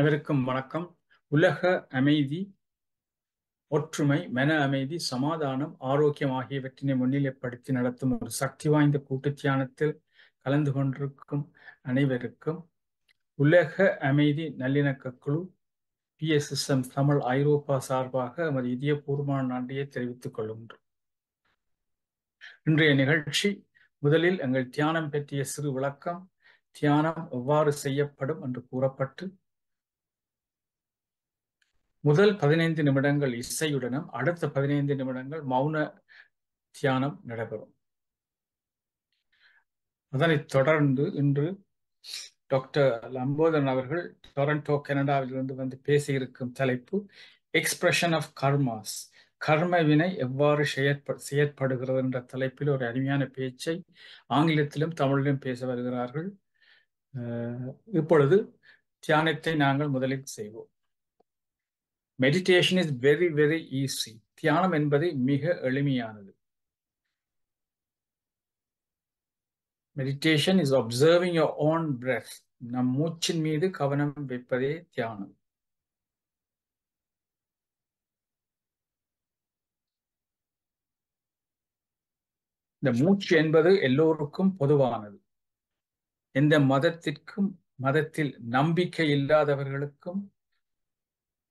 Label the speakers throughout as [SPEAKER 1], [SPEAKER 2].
[SPEAKER 1] அனைவருக்கும் வணக்கம். உலக அமைதி, ஒற்றுமை, மன அமைதி, சமாதானம், ஆரோக்கியம் ஆகியவற்றினை முன்னிலைப்படுத்தி நடத்தும் ஒரு சக்தி வாய்ந்த கூட்டு தியானத்தில் கலந்து கொண்டிருக்கும் அனைவருக்கும் உலக அமைதி நல்லிணக்க குழு PSSM தமிழ் ஐரோப்பா சார்பாக நமது இதயபூர்வமான நன்றியை தெரிவித்துக் கொள்கின்றோம். இன்றைய நிகழ்ச்சி முதலில் எங்கள் தியானம் பற்றிய சிறு விளக்கம், தியானம் எவ்வாறு செய்யப்படும் என்று கூறப்பட்டு முதல் 15 நிமிடங்கள் இசையுடனும் அடுத்த 15 நிமிடங்கள் மௌன தியானம் நடைபெறும். அதனைத் தொடர்ந்து இன்று டாக்டர் லம்போதரன் அவர்கள் டொரண்டோ கனடாவிலிருந்து வந்து பேசியிருக்கும் தலைப்பு எக்ஸ்பிரஷன் ஆஃப் கர்மாஸ், கர்ம வினை எவ்வாறு செயற்படுகிறது என்ற தலைப்பில் ஒரு அருமையான பேச்சை ஆங்கிலத்திலும் தமிழிலும் பேச வருகிறார்கள். இப்பொழுது தியானத்தை நாங்கள் முதலில் செய்வோம். Meditation is very easy. தியானம் என்பது மிக எளிமையானது. Meditation is observing your own breath. நம் மூச்சின் மீது கவனம் வைப்பதே தியானம். இந்த மூச்சு என்பது எல்லோருக்கும் பொதுவானது. எந்த மதத்தில் நம்பிக்கை இல்லாதவர்களுக்கும்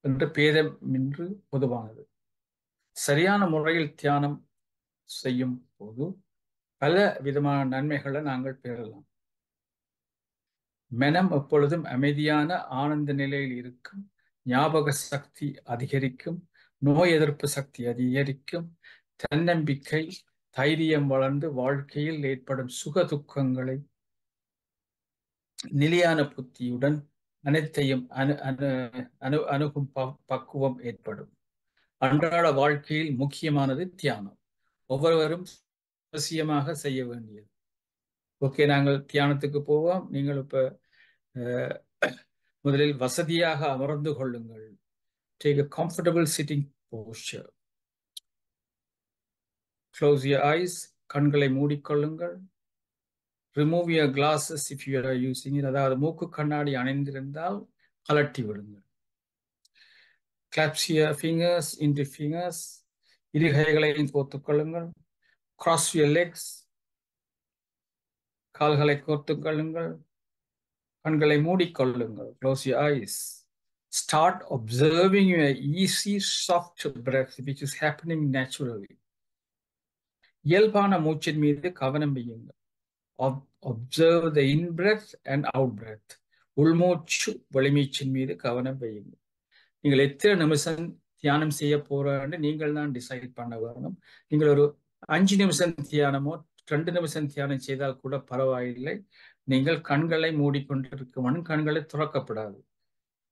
[SPEAKER 1] என்று பேதமின்றி பொதுவானது. சரியான முறையில் தியானம் செய்யும் போது பல விதமான நன்மைகளை நாங்கள் பெறலாம். மனம் எப்பொழுதும் அமைதியான ஆனந்த நிலையில் இருக்கும், ஞாபக சக்தி அதிகரிக்கும், நோய் எதிர்ப்பு சக்தி அதிகரிக்கும், தன்னம்பிக்கை, தைரியம் வளர்ந்து வாழ்க்கையில் ஏற்படும் சுக துக்கங்களை நிலையான புத்தியுடன் அனைத்தையும் அணுகும் பக்குவம் ஏற்படும். அன்றாட வாழ்க்கையில் முக்கியமானது தியானம். ஒவ்வொருவரும் அவசியமாக செய்ய வேண்டியது. ஓகே, நாங்கள் தியானத்துக்கு போவோம். நீங்கள் இப்ப முதலில் வசதியாக அமர்ந்து கொள்ளுங்கள். Take a comfortable sitting posture. Close your eyes. கண்களை மூடிக்கொள்ளுங்கள். Remove your glasses if you are using it. அதாவது மூக்கு கண்ணாடி அணிந்திருந்தால் கலட்டி விடுங்கள். Clasp your fingers into fingers. இரு கைகளையும் கோர்த்துக் கொள்ளுங்கள். Cross your legs. கால்களை கோர்த்துக் கொள்ளுங்கள். கண்களை மூடிக்கொள்ளுங்கள். Close your eyes. Start observing your easy, soft breath, which is happening naturally. இயல்பான மூச்சின் மீது கவனம் வையுங்கள். Observe the in-breath and out-breath. உள்மூச்சு வெளிமூச்சின் மீது கவனம் வையுங்கள். நீங்கள் எத்தனை நிமிஷம் தியானம் செய்ய போறன்னு நீங்கள் தான் டிசைட் பண்ண வேணும். நீங்கள் ஒரு 5 நிமிஷம் தியானமோ 2 நிமிஷம் தியானம் செய்தால் கூட பரவாயில்லை. நீங்கள் கண்களை மூடிக்கொண்டிருக்கும், கண்களை துறக்கப்படாது.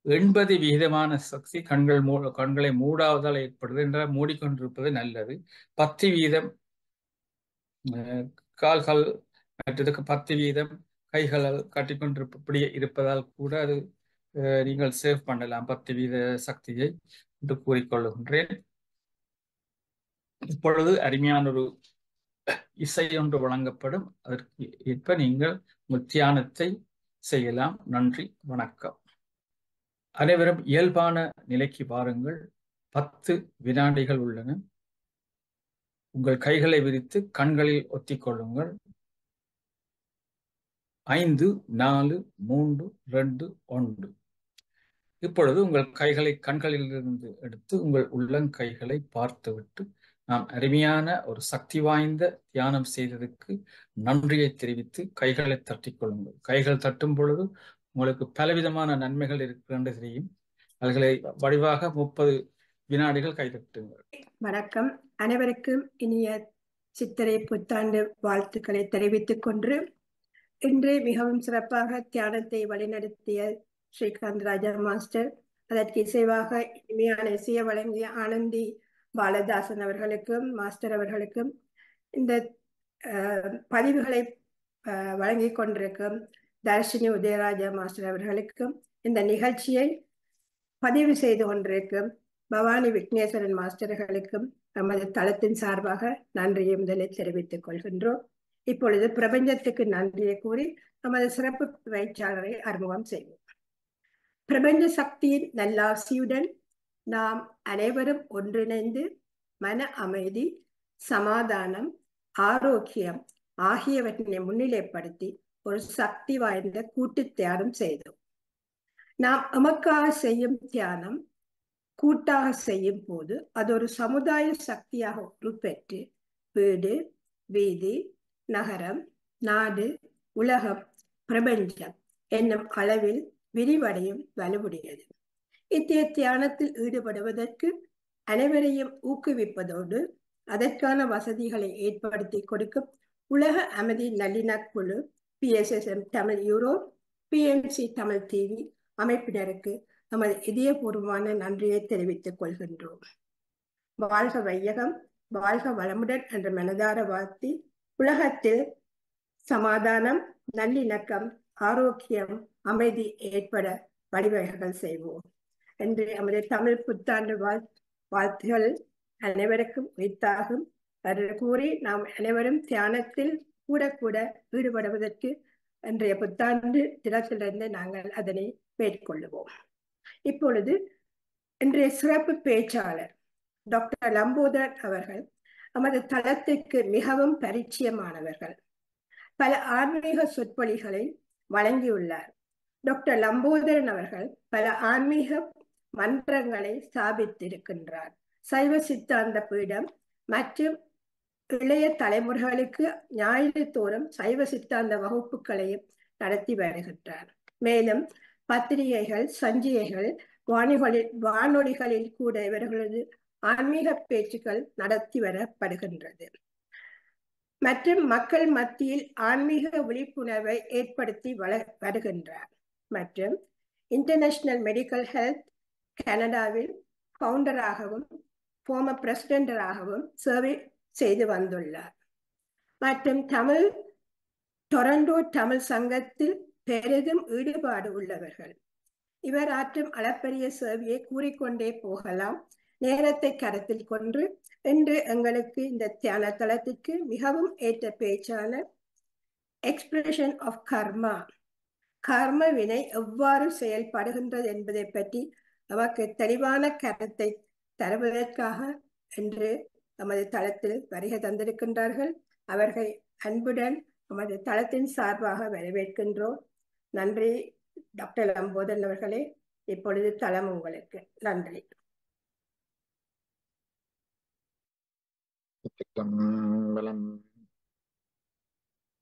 [SPEAKER 1] 80% சக்தி கண்களை மூடாவதால் ஏற்படுது என்றால் மூடிக்கொண்டிருப்பது நல்லது. 10% கால்கள் மற்றதுக்கு 10% கைகளால் கட்டிக்கொண்டிருப்படி இருப்பதால் கூட அது நீங்கள் சேவ் பண்ணலாம் 10% சக்தியை என்று கூறிக்கொள்ளுகின்றேன். இப்பொழுது அருமையான ஒரு இசை ஒன்று வழங்கப்படும். அதற்கு ஏற்ப நீங்கள் உங்கள் தியானத்தை செய்யலாம். நன்றி, வணக்கம். அனைவரும் இயல்பான நிலைக்கு வாருங்கள். 10 வினாடிகள் உள்ளன. உங்கள் கைகளை விரித்து கண்களில் ஒத்திக்கொள்ளுங்கள். 5 4 3 2 1. இப்பொழுது உங்கள் கைகளை கண்களிலிருந்து எடுத்து உங்கள் உள்ளங்கைகளை பார்த்துவிட்டு நாம் அருமையான ஒரு சக்தி வாய்ந்த தியானம் செய்ததற்கு நன்றியை தெரிவித்து கைகளை தட்டிக் கொள்ளுங்கள். கைகள் தட்டும் பொழுது உங்களுக்கு பலவிதமான நன்மைகள் இருக்கிறது தெரியும். அதுகளை வடிவாக 30 வினாடிகள் கைதட்டுங்கள்.
[SPEAKER 2] வணக்கம். அனைவருக்கும் இனிய சித்திரை புத்தாண்டு வாழ்த்துக்களை தெரிவித்துக் கொண்டு இன்று மிகவும் சிறப்பாக தியானத்தை வழிநடத்திய ஸ்ரீகாந்த் ராஜா மாஸ்டர், அதற்கு இசைவாக இனிமையான இசையை வழங்கிய ஆனந்தி பாலதாசன் அவர்களுக்கும் மாஸ்டர் அவர்களுக்கும், இந்த பதிவுகளை வழங்கி கொண்டிருக்கும் தர்ஷினி உதயராஜா மாஸ்டர் அவர்களுக்கும், இந்த நிகழ்ச்சியை பதிவு செய்து கொண்டிருக்கும் பவானி விக்னேஸ்வரன் மாஸ்டர்களுக்கும் நமது தளத்தின் சார்பாக நன்றியை முதலில் தெரிவித்துக் கொள்கின்றோம். இப்பொழுது பிரபஞ்சத்துக்கு நன்றியை கூறி நமது சிறப்பு பயிற்சியாளரை அறிமுகம் செய்வோம். பிரபஞ்ச சக்தியின் நல்லாசியுடன் நாம் அனைவரும் ஒன்றிணைந்து மன அமைதி, சமாதானம், ஆரோக்கியம் ஆகியவற்றினை முன்னிலைப்படுத்தி ஒரு சக்தி வாய்ந்த கூட்டு தியானம் செய்தோம். நாம் எமக்காக செய்யும் தியானம் கூட்டாக செய்யும் போது அது ஒரு சமுதாய சக்தியாக உருப்பெற்று வீடு, வீதி, நகரம், நாடு, உலகம், பிரபஞ்சம் என்னும் அளவில் விரிவடையும் வலுவுடையது. இத்தகைய தியானத்தில் ஈடுபடுவதற்கு அனைவரையும் ஊக்குவிப்பதோடு அதற்கான வசதிகளை ஏற்படுத்தி கொடுக்கும் உலக அமைதி நல்லிணக்க குழு, PSSM Tamil Europe, PMC Tamil TV அமைப்பினருக்கு நமது இதயபூர்வமான நன்றியை தெரிவித்துக் கொள்கின்றோம். வாழ்க வையகம், வாழ்க வளமுடன் என்ற மனதார வாழ்த்தி உலகத்தில் சமாதானம், நல்லிணக்கம், ஆரோக்கியம், அமைதி ஏற்பட வழிவகைகள் செய்வோம் என்று நமது தமிழ் புத்தாண்டு வாழ்த்துகள் அனைவருக்கும் உரித்தாகும் என்று கூறி நாம் அனைவரும் தியானத்தில் கூட கூட ஈடுபடுவதற்கு இன்றைய புத்தாண்டு தினத்திலிருந்து நாங்கள் அதனை மேற்கொள்ளுவோம். இப்பொழுது இன்றைய சிறப்பு பேச்சாளர் டாக்டர் லம்போதரன் அவர்கள் நமது தளத்துக்கு மிகவும் பரிச்சயமானவர்கள். பல ஆன்மீக சொற்பொழிகளை வழங்கியுள்ளார். டாக்டர் லம்போதரன் அவர்கள் பல ஆன்மீக மன்றங்களை ஸ்தாபித்திருக்கின்றார். சைவ சித்தாந்த பீடம் மற்றும் இளைய தலைமுறைகளுக்கு ஞாயிறு தோறும் சைவ சித்தாந்த வகுப்புகளையும் நடத்தி வருகின்றார். மேலும் பத்திரிகைகள், சஞ்சிகைகள், வானொலிகளில் கூட இவர்களது ஆன்மீக பேச்சுக்கள் நடத்தி வரப்படுகின்றது. மற்றும் மக்கள் மத்தியில் ஆன்மீக விழிப்புணர்வை ஏற்படுத்தி வருகின்றார். மற்றும் இன்டர்நேஷனல் மெடிக்கல் ஹெல்த் கனடாவில் ஃபவுண்டராகவும் ஃபார்மர் பிரசிடென்டராகவும் சேவை செய்து வந்துள்ளார். மற்றும் டொரண்டோ தமிழ் சங்கத்தில் பெரிதும் ஈடுபாடு உள்ளவர்கள். இவர் ஆற்றும் அளப்பரிய சேவையை கூறிக்கொண்டே போகலாம். நேரத்தை கருத்தில் கொண்டு இன்று எங்களுக்கு இந்த தியான தளத்திற்கு மிகவும் ஏற்ற பேச்சாளர் எக்ஸ்பிரஷன் ஆஃப் கர்மா, கர்ம வினை எவ்வாறு செயல்படுகின்றது என்பதை பற்றி நமக்கு தெளிவான கருத்தை தருவதற்காக இன்று நமது தளத்தில் வருகை தந்திருக்கின்றார்கள். அவர்கள் அன்புடன் நமது தளத்தின் சார்பாக வரவேற்கின்றோம். நன்றி டாக்டர் லம்போதரன் அவர்களே. இப்பொழுது தளம் உங்களுக்கு. நன்றி.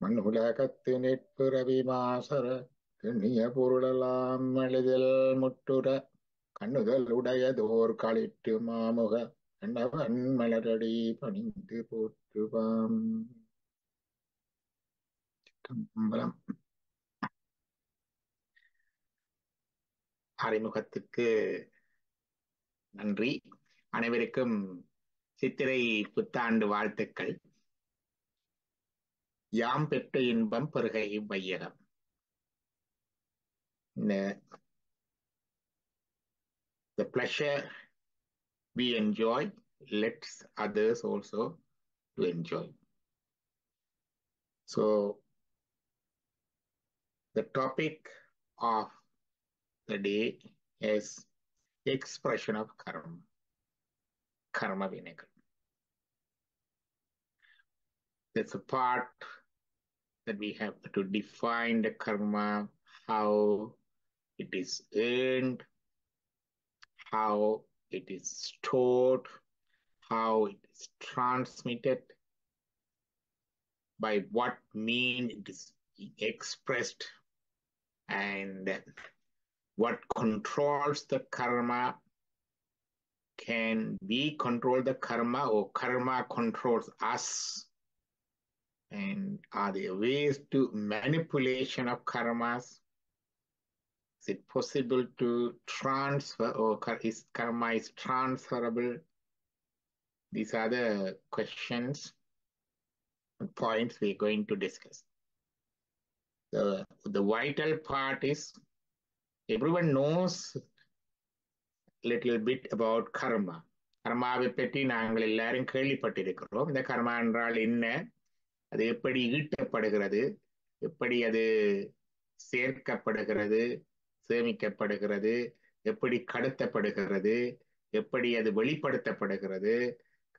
[SPEAKER 3] மண்ணுலகத்து நெற்பிறவி மாசர எண்ணிய பொருளெல்லாம் எளிதில் முற்றுற கண்ணுதல் உடையதோர் களிட்டு மாமுக எண்ணவன் மலரடி பணிந்து போற்றுவாம். அறிமுகத்துக்கு நன்றி. அனைவருக்கும் சித்திரை புத்தாண்டு வாழ்த்துக்கள். யாம் பெற்ற இன்பம் பெருகை வையகம். The pleasure we enjoy, let's others also to enjoy. So the topic of the day is expression of karma, karma vinegar. That's a part that we have to define the karma, how it is earned, how it is stored, how it is transmitted, by what means it is expressed, and what controls the karma. Can we control the karma or karma controls us? And are there ways to manipulation of karmas? Is it possible to transfer, or is karma is transferable? These are the questions and points we're going to discuss. The vital part is everyone knows a little bit about karma. கர்மாவை பற்றி நாங்கள் எல்லாரும் கேள்விப்பட்டிருக்கிறோம். இந்த கர்மா என்றால் என்ன, அது எப்படி ஈட்டப்படுகிறது, எப்படி அது சேர்க்கப்படுகிறது, சேமிக்கப்படுகிறது, எப்படி கடத்தப்படுகிறது, எப்படி அது வெளிப்படுத்தப்படுகிறது,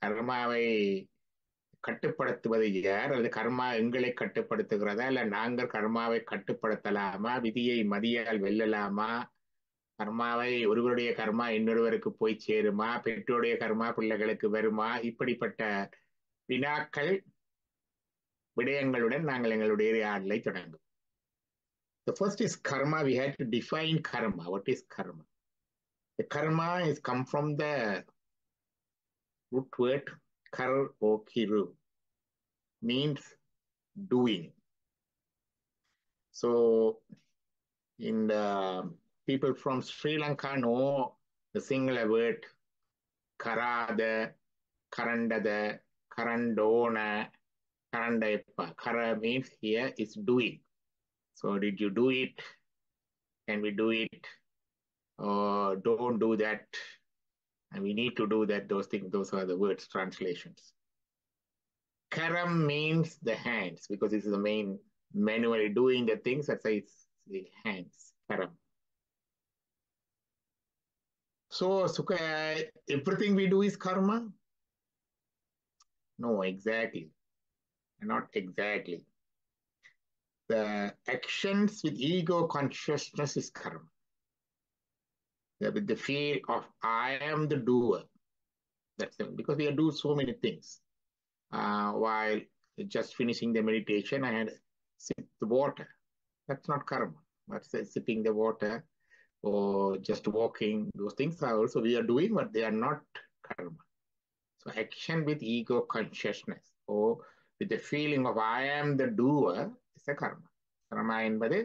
[SPEAKER 3] கர்மாவை கட்டுப்படுத்துவது யார், அல்லது கர்மா எங்களை கட்டுப்படுத்துகிறதா, இல்ல நாங்கள் கர்மாவை கட்டுப்படுத்தலாமா, விதியை மதியால் வெல்லலாமா, கர்மாவை ஒருவருடைய கர்மா இன்னொருவருக்கு போய் சேருமா, பெற்றோருடைய கர்மா பிள்ளைகளுக்கு வருமா, இப்படிப்பட்ட வினாக்கள் விடயங்களுடன் நாங்கள் எங்களுடைய ஆடலை தொடங்கும். The first is karma. We had to define karma. What is karma? The karma is come from the root word kar o kiru, means doing. So in the people from Sri Lanka know the singular word karada, karandada, karandona, karandaipa. Kara means here is doing. So did you do it? Can we do it? Don't do that. And we need to do that. Those things, those are the words translations. Karam means the hands, because this is the main manually doing the things. That's why it's the hands. Karam. So Sukha, everything we do is karma? No, exactly. Not exactly. The actions with ego consciousness is karma. With the feel of I am the doer. That's it. Because we do so many things. While just finishing the meditation, I had sip the water. That's not karma. That's sipping the water or just walking. Those things are also we are doing, but they are not karma. So action with ego consciousness or with the feeling of I am the doer is a karma. Karma என்பது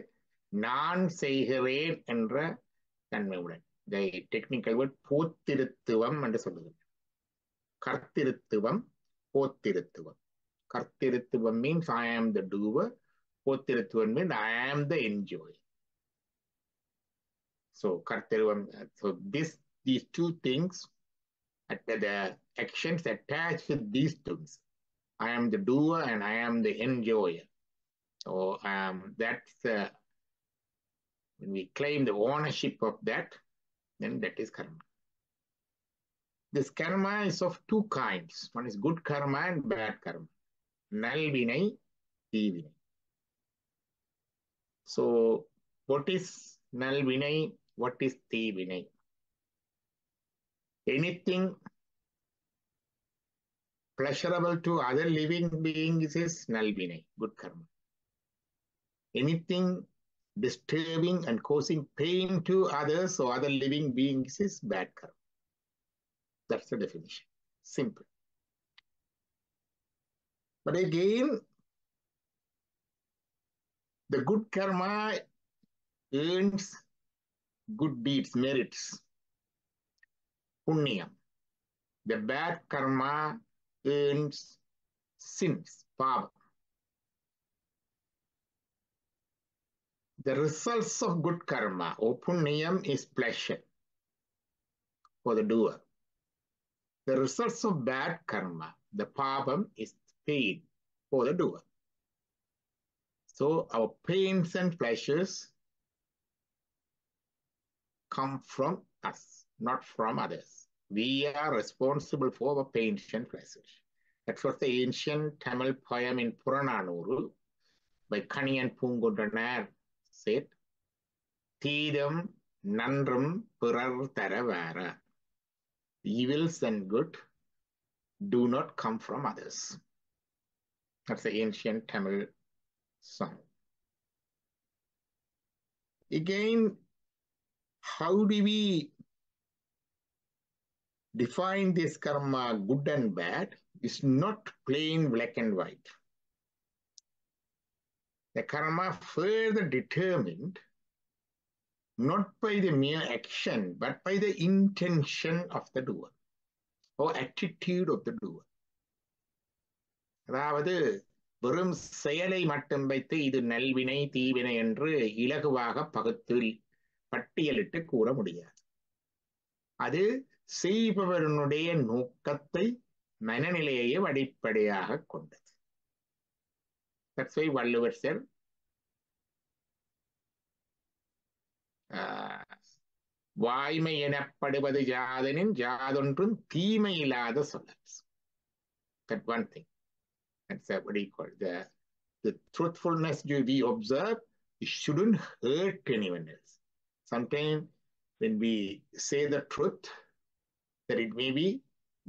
[SPEAKER 3] நான் செய்கிறேன் என்ற தன்மையுடன். The technical word போத்திருத்துவம் என்று சொல்லுது. கர்த்திருத்துவம், போத்திருத்துவம். Kartiritvam means I am the doer. Potiritvam means I am the enjoyer. So Kartiritvam, so these two things, the actions attached with these things. I am the doer and I am the enjoyer. So that's when we claim the ownership of that, then that is karma. This karma is of two kinds. One is good karma and bad karma. Nalvinai, Tivinai. So what is Nalvinai? What is Tivinai? Anything pleasurable to other living beings is Nalvinai, good karma. Anything disturbing and causing pain to others or other living beings is bad karma. That's the definition. Simple. But again, the good karma earns good deeds, merits, punyam. The bad karma earns sins, pava. The results of good karma or punyam is pleasure for the doer. The results of bad karma, the pavam, is pain for the doer. So our pains and pleasures come from us, not from others. We are responsible for our pains and pleasures. That was the ancient Tamil poem in Purananuru by Kaniyan Pungundanar said, Thidam nandrum pirar taravara. Evils and good do not come from others. That's the ancient Tamil song. Again, how do we define this karma good and bad? It's not plain black and white. The karma further determined not by the mere action, but by the intention of the doer or attitude of the doer. அதாவது வெறும் செயலை மட்டும் வைத்து இது நல்வினை தீவினை என்று இலகுவாக பட்டியலிட்டு கூற முடியாது. அது செய்பவனுடைய நோக்கத்தை மனநிலையை அடிப்படையாக கொண்டது. That's why Valluvar said, வாய்மை எனப்படுவது யாதெனின் யாதொன்றும் தீமை இல்லாத சொல்லல். That one thing. That's what do you call the truthfulness we observe. It shouldn't hurt anyone else. Sometimes when we say the truth, that it may be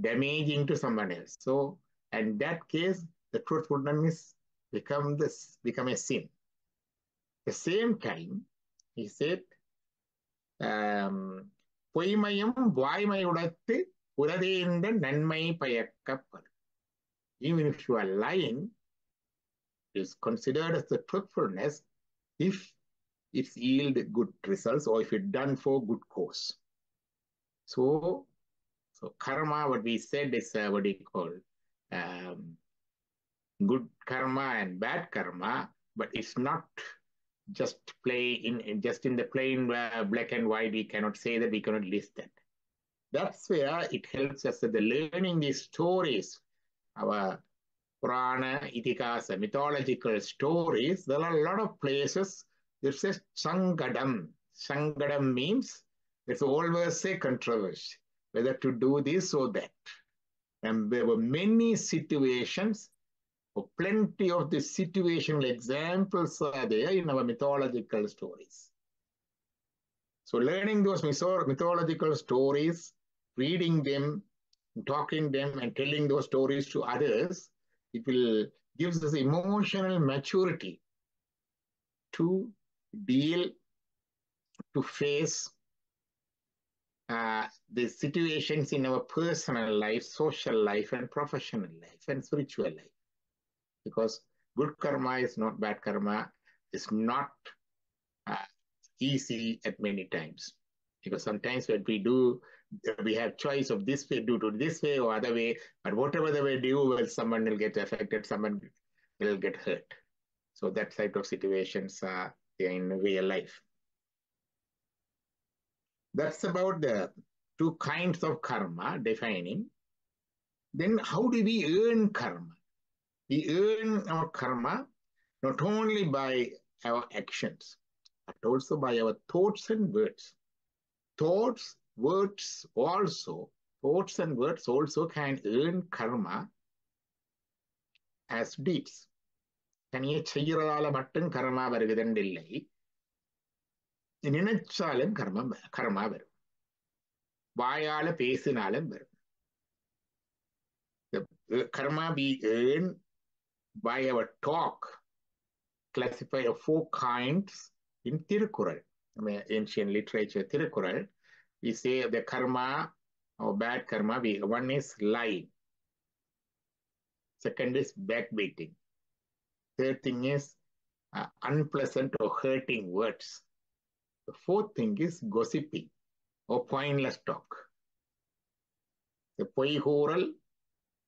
[SPEAKER 3] damaging to someone else. So, in that case, the truthfulness become a sin. At the same time, he said, பொய்மையும் வாய்மையுடத்து உலதேந்த நன்மை பயக்கப்படும். Even if you are lying, it is considered as the truthfulness if it yield good results or if it's done for good cause. So karma, what we said is what do you call good karma and bad karma, but it's not just in the plain black and white. We cannot say that, we cannot list that. That's where it helps us that the learning these stories, our Purana, Itikasa, mythological stories. There are a lot of places that says Sangadam. Sangadam means there's always a controversy, whether to do this or that. And there were many situations, or plenty of the situational examples are there in our mythological stories. So learning those mythological stories, reading them, talking them and telling those stories to others, it will gives us emotional maturity to deal, to face the situations in our personal life, social life, and professional life, and spiritual life. Because good karma is not bad karma. It's not easy at many times. Because sometimes when we have choice of this way, do it this way or other way, but whatever the way do, well, someone will get affected, someone will get hurt. So that type of situations are in real life. That's about the two kinds of karma defining. Then how do we earn karma? We earn our karma not only by our actions, but also by our thoughts and words. Thoughts and words also can earn karma as deeds. தனியே செய்யறதால மட்டும் கர்மா வருகுதுன்னு இல்லை, நினைச்சாலும் கர்மா வரும், வாயால பேசினாலும் வரும். The karma we earn by our talk, classified of 4 kinds in Tirukkural, ancient literature Tirukkural. We say the karma or bad karma, one is lying, second is backbiting, third thing is unpleasant or hurting words, the fourth thing is gossiping or pointless talk. The பொய்கூறல்,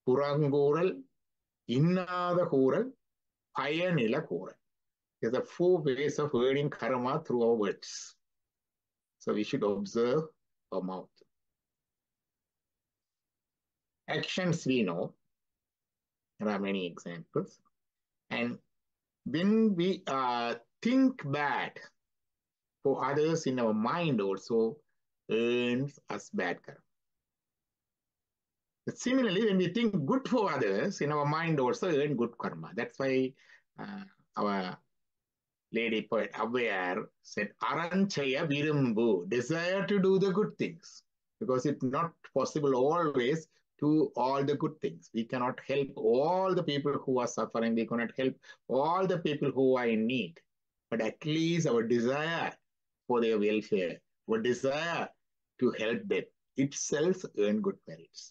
[SPEAKER 3] புறங்கூறல், இன்னாத கூறல், பயனில கூறல். There's a 4 ways of earning karma through our words. So we should observe our mouth. Actions we know. There are many examples. And when we think bad for others in our mind also earns us bad karma. But similarly, when we think good for others in our mind also earn good karma. That's why our lady poet Avvaiyar said, Aranchaya virumbu, desire to do the good things. Because it's not possible always to all the good things. We cannot help all the people who are suffering. We cannot help all the people who are in need. But at least our desire for their welfare, our desire to help them, itself earn good merits.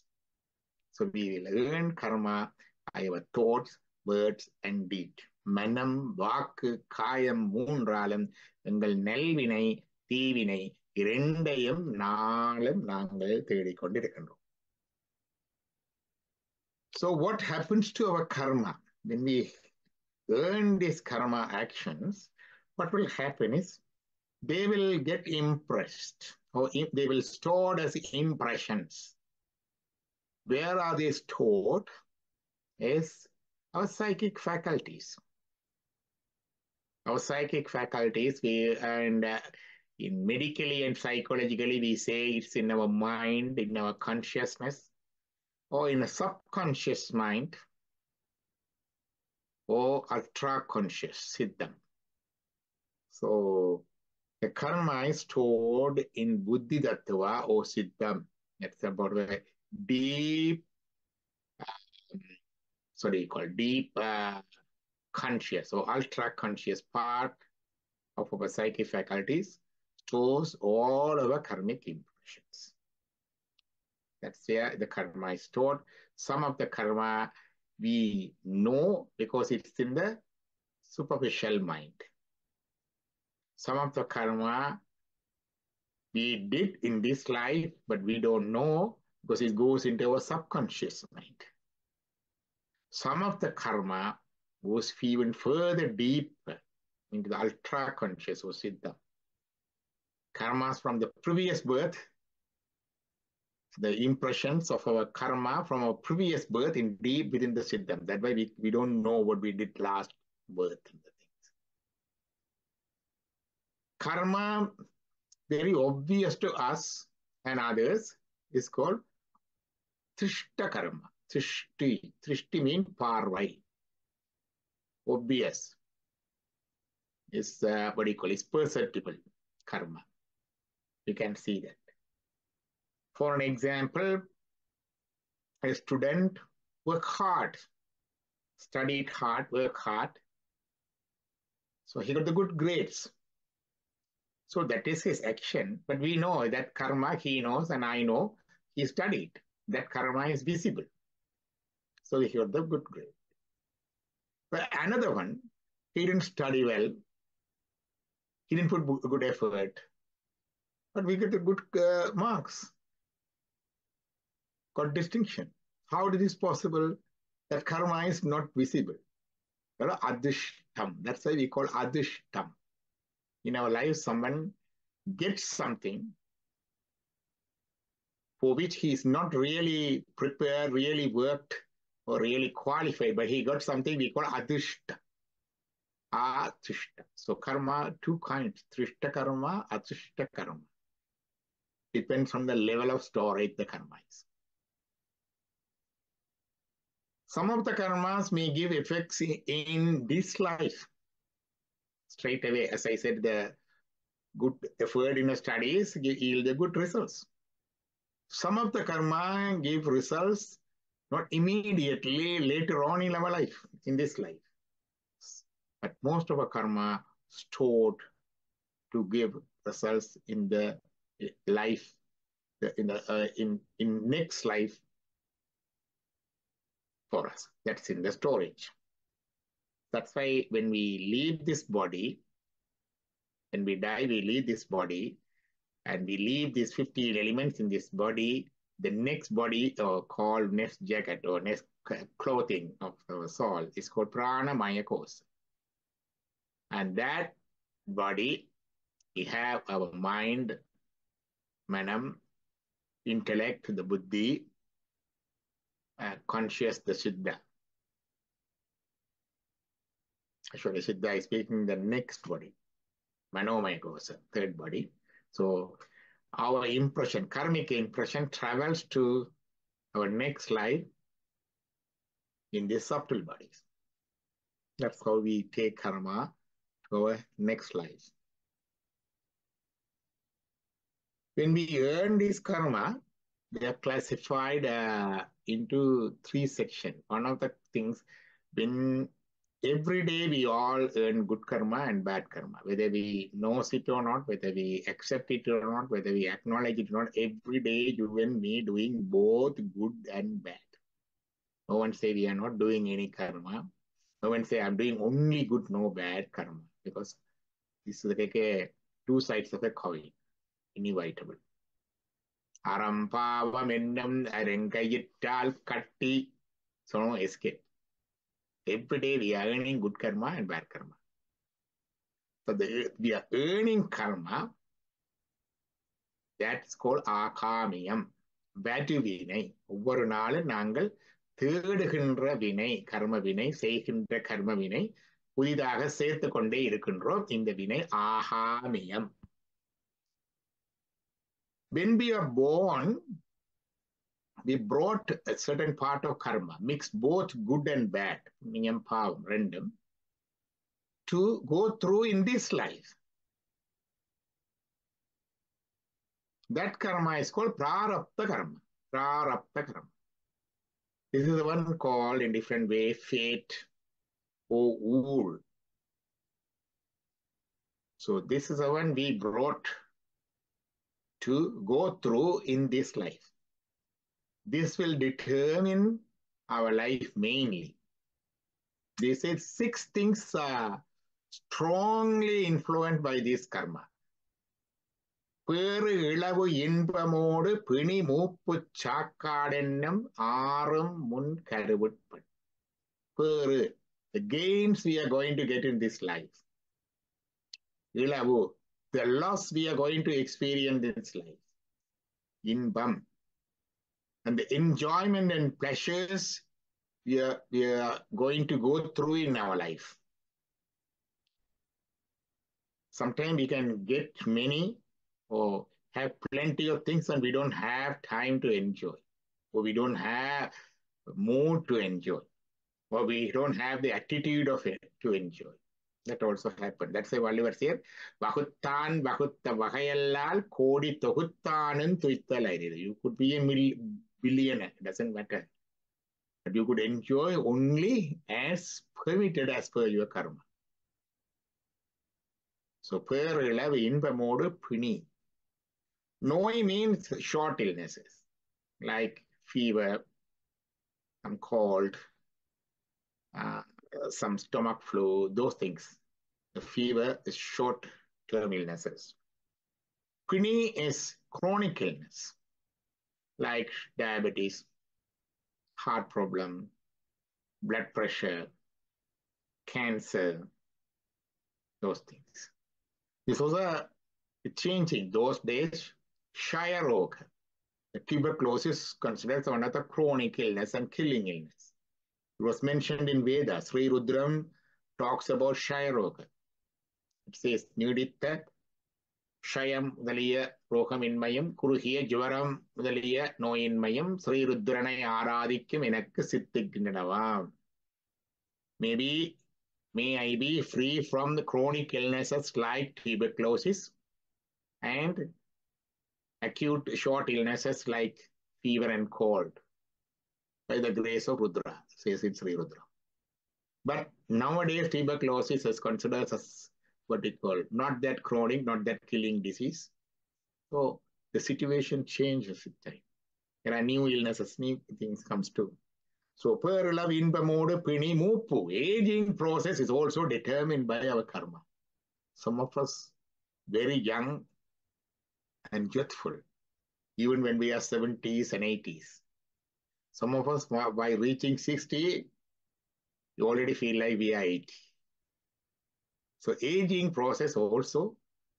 [SPEAKER 3] So we will earn karma by our thoughts, words, and deed. மனம், வாக்கு, காயம் மூன்றாலும் எங்கள் நல்வினை, தீவினை இரண்டையும் நாளும் நாங்கள் தேடிக்கொண்டிருக்கின்றோம். So what happens to our karma? When we earn these karma actions, what will happen is they will get impressed, or they will stored as impressions. Where are they stored? Is our psychic faculties. Our psychic faculties, In medically and psychologically, we say it's in our mind, in our consciousness, or in a subconscious mind, or ultra-conscious, siddham. So the karma is stored in buddhi tattva or siddham. That's about a deep, deep conscious or ultra-conscious part of our psychic faculties, stores all our karmic impressions. That's where the karma is stored. Some of the karma we know because it's in the superficial mind. Some of the karma we did in this life, but we don't know because it goes into our subconscious mind. Some of the karma goes even further deep into the ultra-conscious or siddha. Karmas from the previous birth, the impressions of our karma from our previous birth in deep within the siddham. That way we don't know what we did last birth. Karma, very obvious to us and others, is called Trishta karma. Trishti means parvai. Obvious. Is what do you call it? It's perceptible karma. You can see that. For an example, a student work hard, studied hard, work hard. So he got the good grades. So that is his action. But we know that karma, he knows and I know he studied. That karma is visible. So he got the good grade. But another one, he didn't study well. He didn't put good effort. But we get the good marks. Got distinction. How is this possible? That karma is not visible. Adishtam. That's why we call adishtam. In our life, someone gets something for which he is not really prepared, really worked, or really qualified, but he got something we call adishta. Atishta. So karma, two kinds, trishta karma, atishta karma. Depends on the level of storage the karma is. Some of the karmas may give effects in this life. Straight away, as I said, the good effort in the studies yield the good results. Some of the karma give results not immediately, later on in our life, in this life. But most of our karma stored to give results in the life, in next life for us. That's in the storage. That's why when we leave this body, when we die, we leave this body, and we leave these 15 elements in this body. The next body, or called next jacket or next clothing of our soul, is called prana maya kosa. And that body, we have our mind, manam, intellect, the buddhi, conscious, the siddha. Actually, siddha is speaking the next body, manomaya kosa, third body. So our impression, karmic impression, travels to our next life in these subtle bodies. That's how we take karma to our next life. When we earn this karma, they are classified into 3 sections. One of the things, when every day we all earn good karma and bad karma, whether we know it or not, whether we accept it or not, whether we acknowledge it or not, every day you and me doing both good and bad. No one say we are not doing any karma. No one say I'm doing only good, no bad karma, because this is like a 2 sides of a coin, inevitable. Arampava mennam arengayittal katti, so no escape. Every day we are earning good karma and bad karma. So we are earning karma, that's called akamiyam. Vadu vinai. ஒவ்வொரு நாளும் நாங்கள் தேடுகின்ற வினை, கர்ம வினை, செய்கின்ற கர்ம வினை புதிதாக சேர்த்து கொண்டே இருக்கின்றோம். இந்த வினை ஆகாமியம். When we are born, we brought a certain part of karma, mixed both good and bad, random, to go through in this life. That karma is called prarabdha karma. Prarabdha karma. This is the one called in different way fate or wool. So this is the one we brought to go through in this life. This will determine our life mainly. They say 6 things are strongly influenced by this karma. பேறு இளவு இன்பமோடு பிணி மூப்பு சாக்காடென்னும் ஆறும் முன் கருவிட்பன். பேறு, the gains we are going to get in this life. இளவு, the loss we are going to experience in this life. Inbam, and the enjoyment and pleasures we are going to go through in our life. Sometimes we can get many or have plenty of things and we don't have time to enjoy, or we don't have mood to enjoy, or we don't have the attitude of it to enjoy. That also happened. That's why Vallivar said, Vahuttan Vahutta Vahayallal Kodi Tohuttanan Tuittalairi. You could be a billionaire, doesn't matter. But you could enjoy only as permitted as per your karma. So, per ilav inbamodu pini. Noi means short illnesses, like fever, some cold, some stomach flu, those things. The fever is short-term illnesses. Pini is chronic illness, like diabetes, heart problem, blood pressure, cancer, those things. This was a changing. Those days, Shaya Roga, the tuberculosis considered one of the chronic illness and killing illness. It was mentioned in Vedas. Sri Rudram talks about Shaya Roga. It says, Nudita Shayam Udaliya Rogaminmayam, Kuruhiya Jvaram Udaliya Noinmayam, Sri Rudranai Aradhikyam Enakku Siddhignadavam. May I be free from the chronic illnesses like tuberculosis and acute short illnesses like fever and cold by the grace of Rudra, says in Sri Rudra. But nowadays, tuberculosis is considered as what we call not that chronic, not that killing disease. So the situation changes with time. There are new illnesses, new things comes too. So per ilav inbamodu pini moopu, aging process is also determined by our karma. Some of us very young and youthful, even when we are 70s and 80s. Some of us, by reaching 60, you already feel like we are 80. So aging process also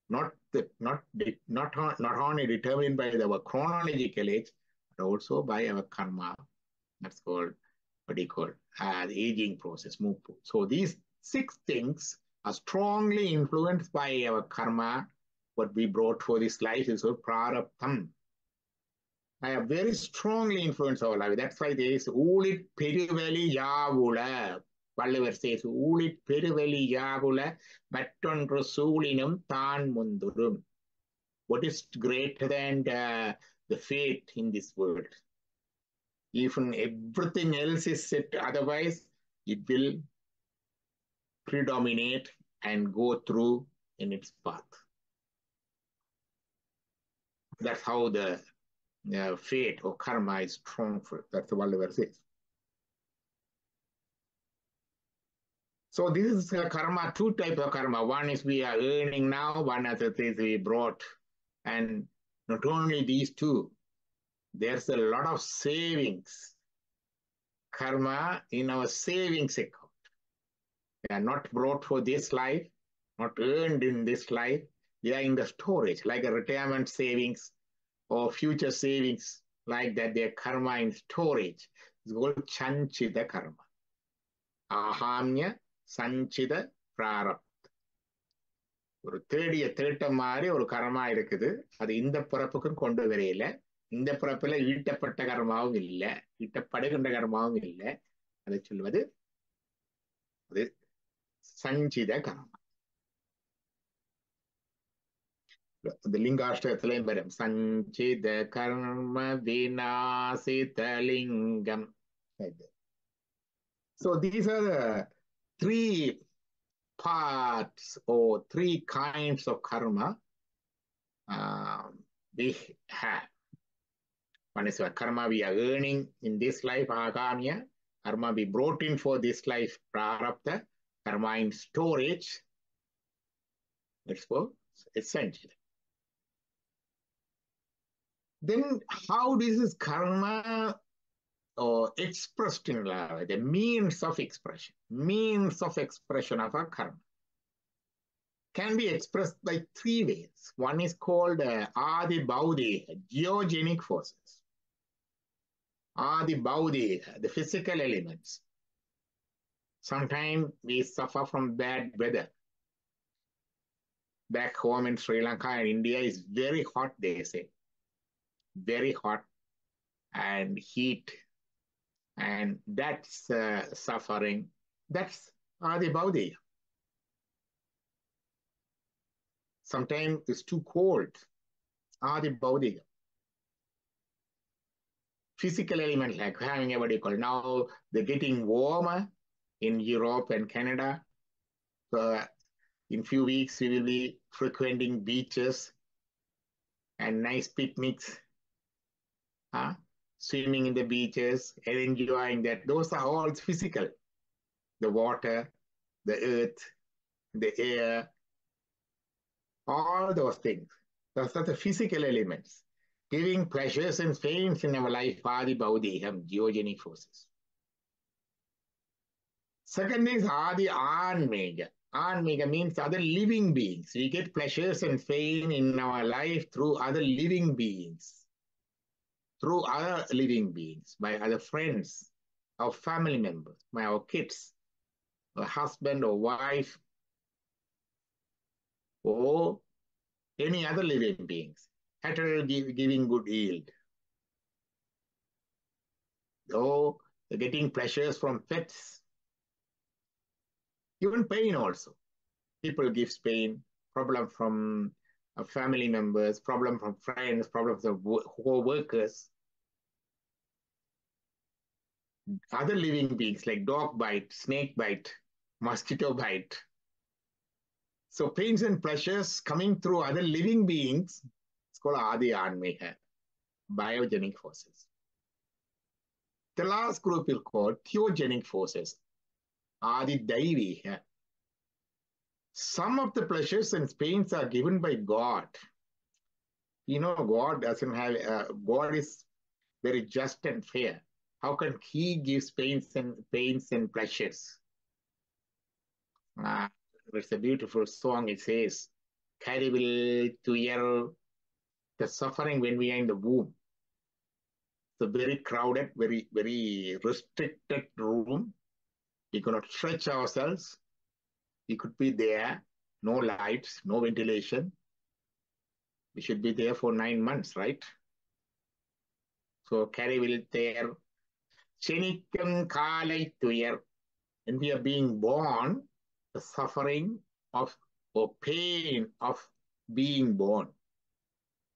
[SPEAKER 3] not only determined by our chronological age, but also by our karma. That's called what you call the aging process. So these 6 things are strongly influenced by our karma. What we brought for this life is called prarabdham. I have very strongly influenced our life. That's why there is Ulit Perivali Yavula. Vallivar says, Ulit Perivali Yavula, Mattondru Sulinum Tan Mundurum. What is greater than the fate in this world? Even everything else is set otherwise, it will predominate and go through in its path. That's how the fate or karma is strong for it. That's what Vallivar says. So this is karma, 2 types of karma. One is we are earning now, one other is we brought. And not only these 2, there's a lot of savings. Karma in our savings account. They are not brought for this life, not earned in this life. They are in the storage, like a retirement savings or future savings, like that. Their karma in storage. It's called Chanchita karma. Ahamya Sanchita Prarabdha. ஒரு தேடிய தேட்டம் மாதிரி ஒரு கர்மா இருக்குது. அது இந்த பிறப்புக்கும் கொண்டு வரையில. இந்த பிறப்புல ஈட்டப்பட்ட கர்மாவும் இல்லை, ஈட்டப்படுகின்ற கர்மாவும் இல்லை. அதை சொல்வது அது சஞ்சித கர்மா. இந்த லிங்காஷ்டகத்திலையும் வரும் சஞ்சித கர்ம விநாசித லிங்கம். So these are the three parts or three kinds of karma we have. One is karma we are earning in this life, agamya. Karma we brought in for this life, prarabdha. Karma in storage, that's for essential. Then how is this karma expressed in love? The means of expression. Means of expression of a karma can be expressed by three ways. One is called Adi Baudeha, geogenic forces. Adi Baudeha, the physical elements. Sometimes we suffer from bad weather. Back home in Sri Lanka and India is very hot, they say. Very hot and heat. And that's suffering. That's Adi Baudeha. Sometimes it's too cold. Adi Baudeha. Physical element like having a what do you call now they're getting warmer in Europe and Canada. So in few weeks we will be frequenting beaches and nice picnics, swimming in the beaches and enjoying that. Those are all physical. The water, the earth, the air, all those things. Those are the physical elements. Giving pleasures and pains in our life, Adi Baudeham, geogenic forces. Second is Adi Anmega. Anmega means other living beings. We get pleasures and pain in our life through other living beings. Through other living beings, by other friends, our family members, by our kids, our husband or wife, or any other living beings. Cattle giving good yield. Or getting pleasures from pets. Even pain also. People gives pain, problem from family members, problem from friends, problem from co-workers. Other living beings like dog bite, snake bite, mosquito bite. So pains and pleasures coming through other living beings, it's called Adi Anmeha, biogenic forces. The last group is called theogenic forces, Adi Daiviha. Some of the pleasures and pains are given by God. You know, God doesn't have, God is very just and fair. How can he give pains and pleasures? It's a beautiful song. It says, carry will to hear the suffering when we are in the womb. It's a very crowded, very restricted room. We cannot stretch ourselves. We could be there, no lights, no ventilation. We should be there for 9 months, right? So carry will there. Shenikam kalai tuyar. When we are being born, the suffering of or pain of being born.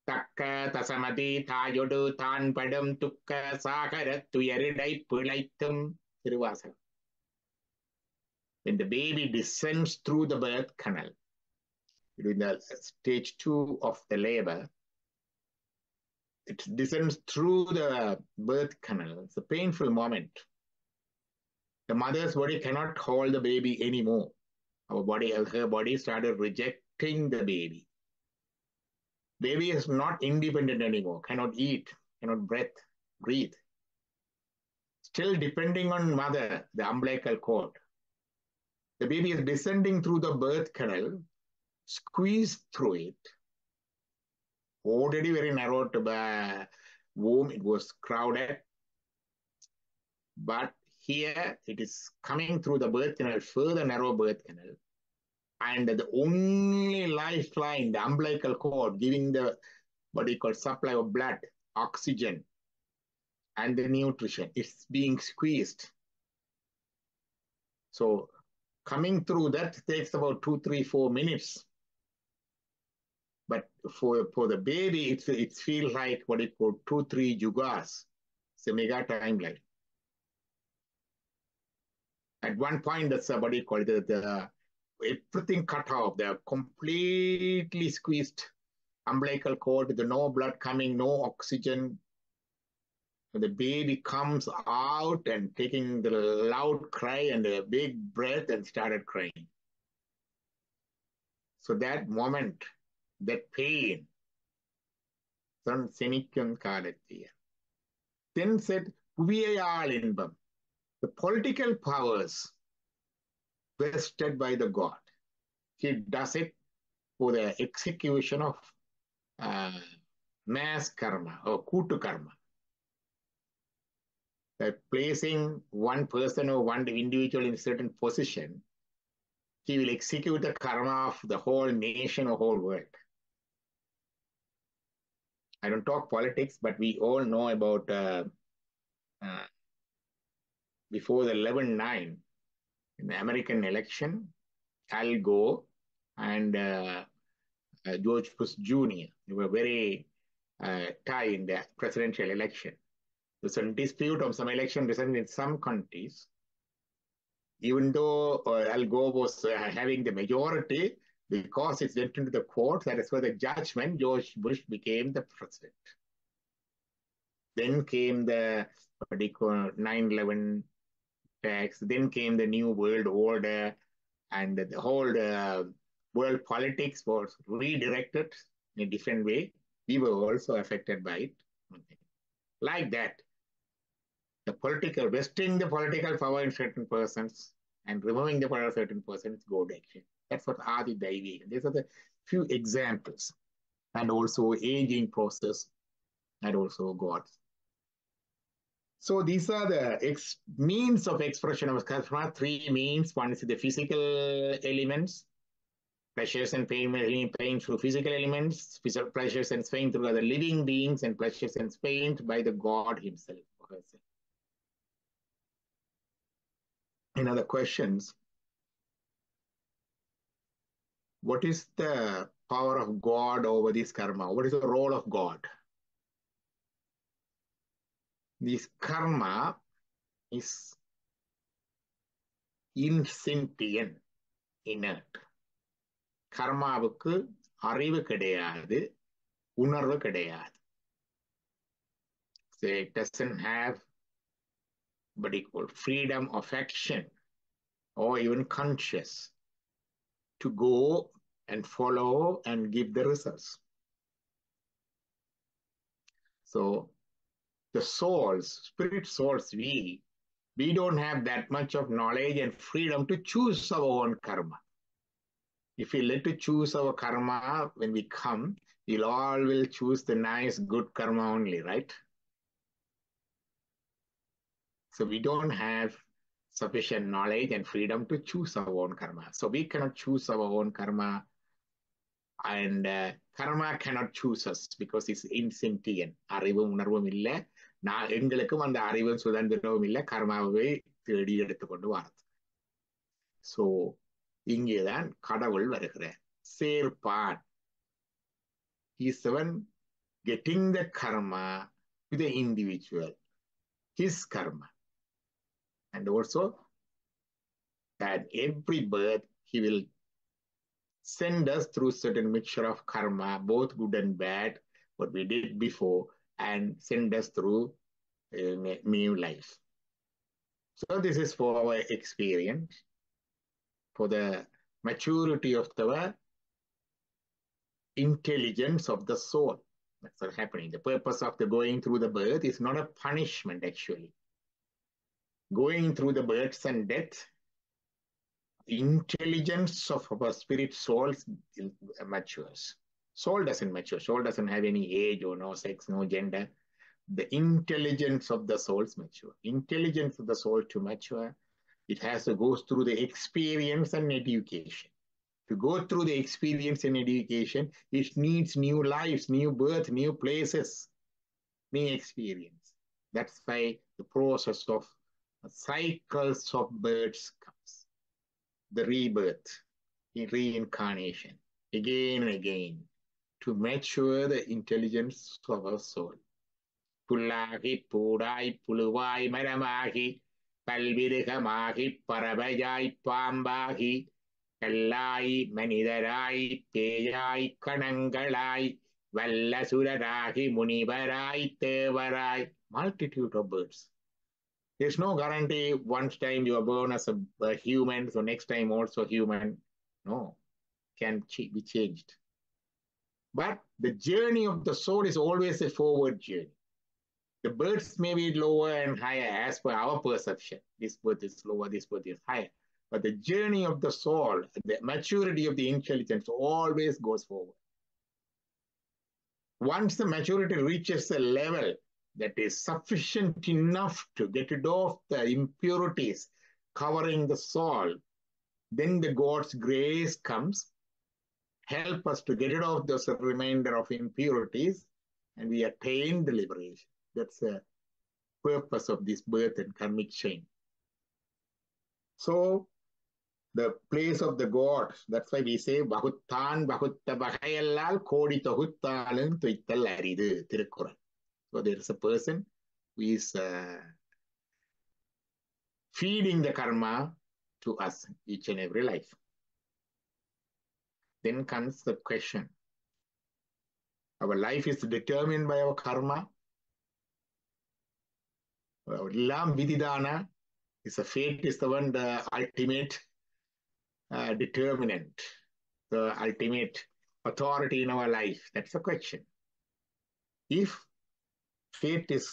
[SPEAKER 3] Takka tasamati tayodu tan padam tukka sakarat tuyaridai pulaitum Tiruvasana. When the baby descends through the birth canal, during the stage 2 of the labor, it descends through the birth canal. It's a painful moment. The mother's body cannot hold the baby anymore. Her body started rejecting the baby. Baby is not independent anymore, cannot eat, cannot breathe. Still depending on mother, the umbilical cord. The baby is descending through the birth canal, squeezed through it. Already very narrow to the womb, it was crowded. But here it is coming through the birth canal, further narrow birth canal. And the only lifeline, the umbilical cord, giving the supply of blood, oxygen, and the nutrition, it's being squeezed. So coming through that takes about 2, 3, 4 minutes. But for the baby, it feels like 2, 3 jugas. It's a mega timeline. At one point, that's everything cut off. They're completely squeezed. Umbilical cord, with no blood coming, no oxygen. The baby comes out and taking the loud cry and a big breath and started crying. So that moment, that pain, then said, the political powers vested by the God. He does it for the execution of mass karma or kutu karma. That placing one person or one individual in a certain position, he will execute the karma of the whole nation or whole world. I don't talk politics, but we all know about before the 11/9 in the American election, Al Gore and George Bush Jr. They were very tied in the presidential election. There's a dispute on some election results in some countries. Even though Al Gore was having the majority, because it went into the court, that is where the judgment, George Bush became the president. Then came the 9/11 attacks. Then came the New World Order, and the whole world politics was redirected in a different way. We were also affected by it. Like that, vesting the political power in certain persons and removing the power of certain persons, God action. That's what Adi Daivi. These are the few examples. And also aging process, and also God. So these are the means of expression of karma. 3 means. One is the physical elements, pleasures and pain through physical elements, physical pleasures and pain through other living beings, and pleasures and pain by the God himself or herself. In other questions, what is the power of God over this karma? What is the role of God? This karma is insentient, inert. கர்மாவுக்கு அறிவு கிடையாது, உணர்வு கிடையாது. So it doesn't have what you call freedom of action or even conscious to go and follow and give the results. So the souls, spirit souls, we don't have that much of knowledge and freedom to choose our own karma. If we let to choose our karma when we come, we'll all will choose the nice, good karma only, right? So we don't have sufficient knowledge and freedom to choose our own karma. So we cannot choose our own karma, and karma cannot choose us because it's insentient. அறிவும் உணர்வும் இல்லை, எங்களுக்கும் அந்த அறிவும் சுதந்திரமும் இல்லை, கர்மாவை தேடி எடுத்துக்கொண்டு வரது. So இங்கேதான் கடவுள் வருகிறார். சேர்ப்பான். He's the one getting the karma to the individual, his karma. And also that every birth he will send us through certain mixture of karma, both good and bad, what we did before, and send us through a new life. So this is for our experience, for the maturity of the intelligence of the soul. That's what's happening. The purpose of the going through the birth is not a punishment, actually. Going through the births and death, the intelligence of our spirit souls matures. Soul doesn't mature. Soul doesn't have any age or no sex, no gender. The intelligence of the souls mature. Intelligence of the soul to mature, it has to go through the experience and education. To go through the experience and education, it needs new lives, new birth, new places, new experience. That's why the process of cycles of births comes. The rebirth, the reincarnation, again and again, to mature the intelligence of our soul. புல்லாகி பூடாய் புழுவாய் மரமாகி பல்விருகமாகி பறவையாய் பாம்பாகி கல்லாய் மனிதராய் பேயாய் கணங்களாய் வல்லசுரராகி முனிவராய் Devaraya, multitude of birds. There's no guarantee one time you are born as a human, so next time also human. No, can be changed. But the journey of the soul is always a forward journey. The birds may be lower and higher as per our perception. This bird is lower, this bird is higher. But the journey of the soul, the maturity of the intelligence always goes forward. Once the maturity reaches a level that is sufficient enough to get rid of the impurities covering the soul, then the God's grace comes, help us to get rid of those remainder of impurities, and we attain the liberation. That's the purpose of this birth and karmic chain. So, the place of the God, that's why we say, Bahuttan Bahutta Bahayallal Kodi Tohuttalun Tuittal Aridu Tirukkural. So, there is a person who is feeding the karma to us each and every life. Then comes the question. Our life is determined by our karma. Lam Vididana is a fate, is the one, the ultimate determinant, the ultimate authority in our life. That's the question. If fate is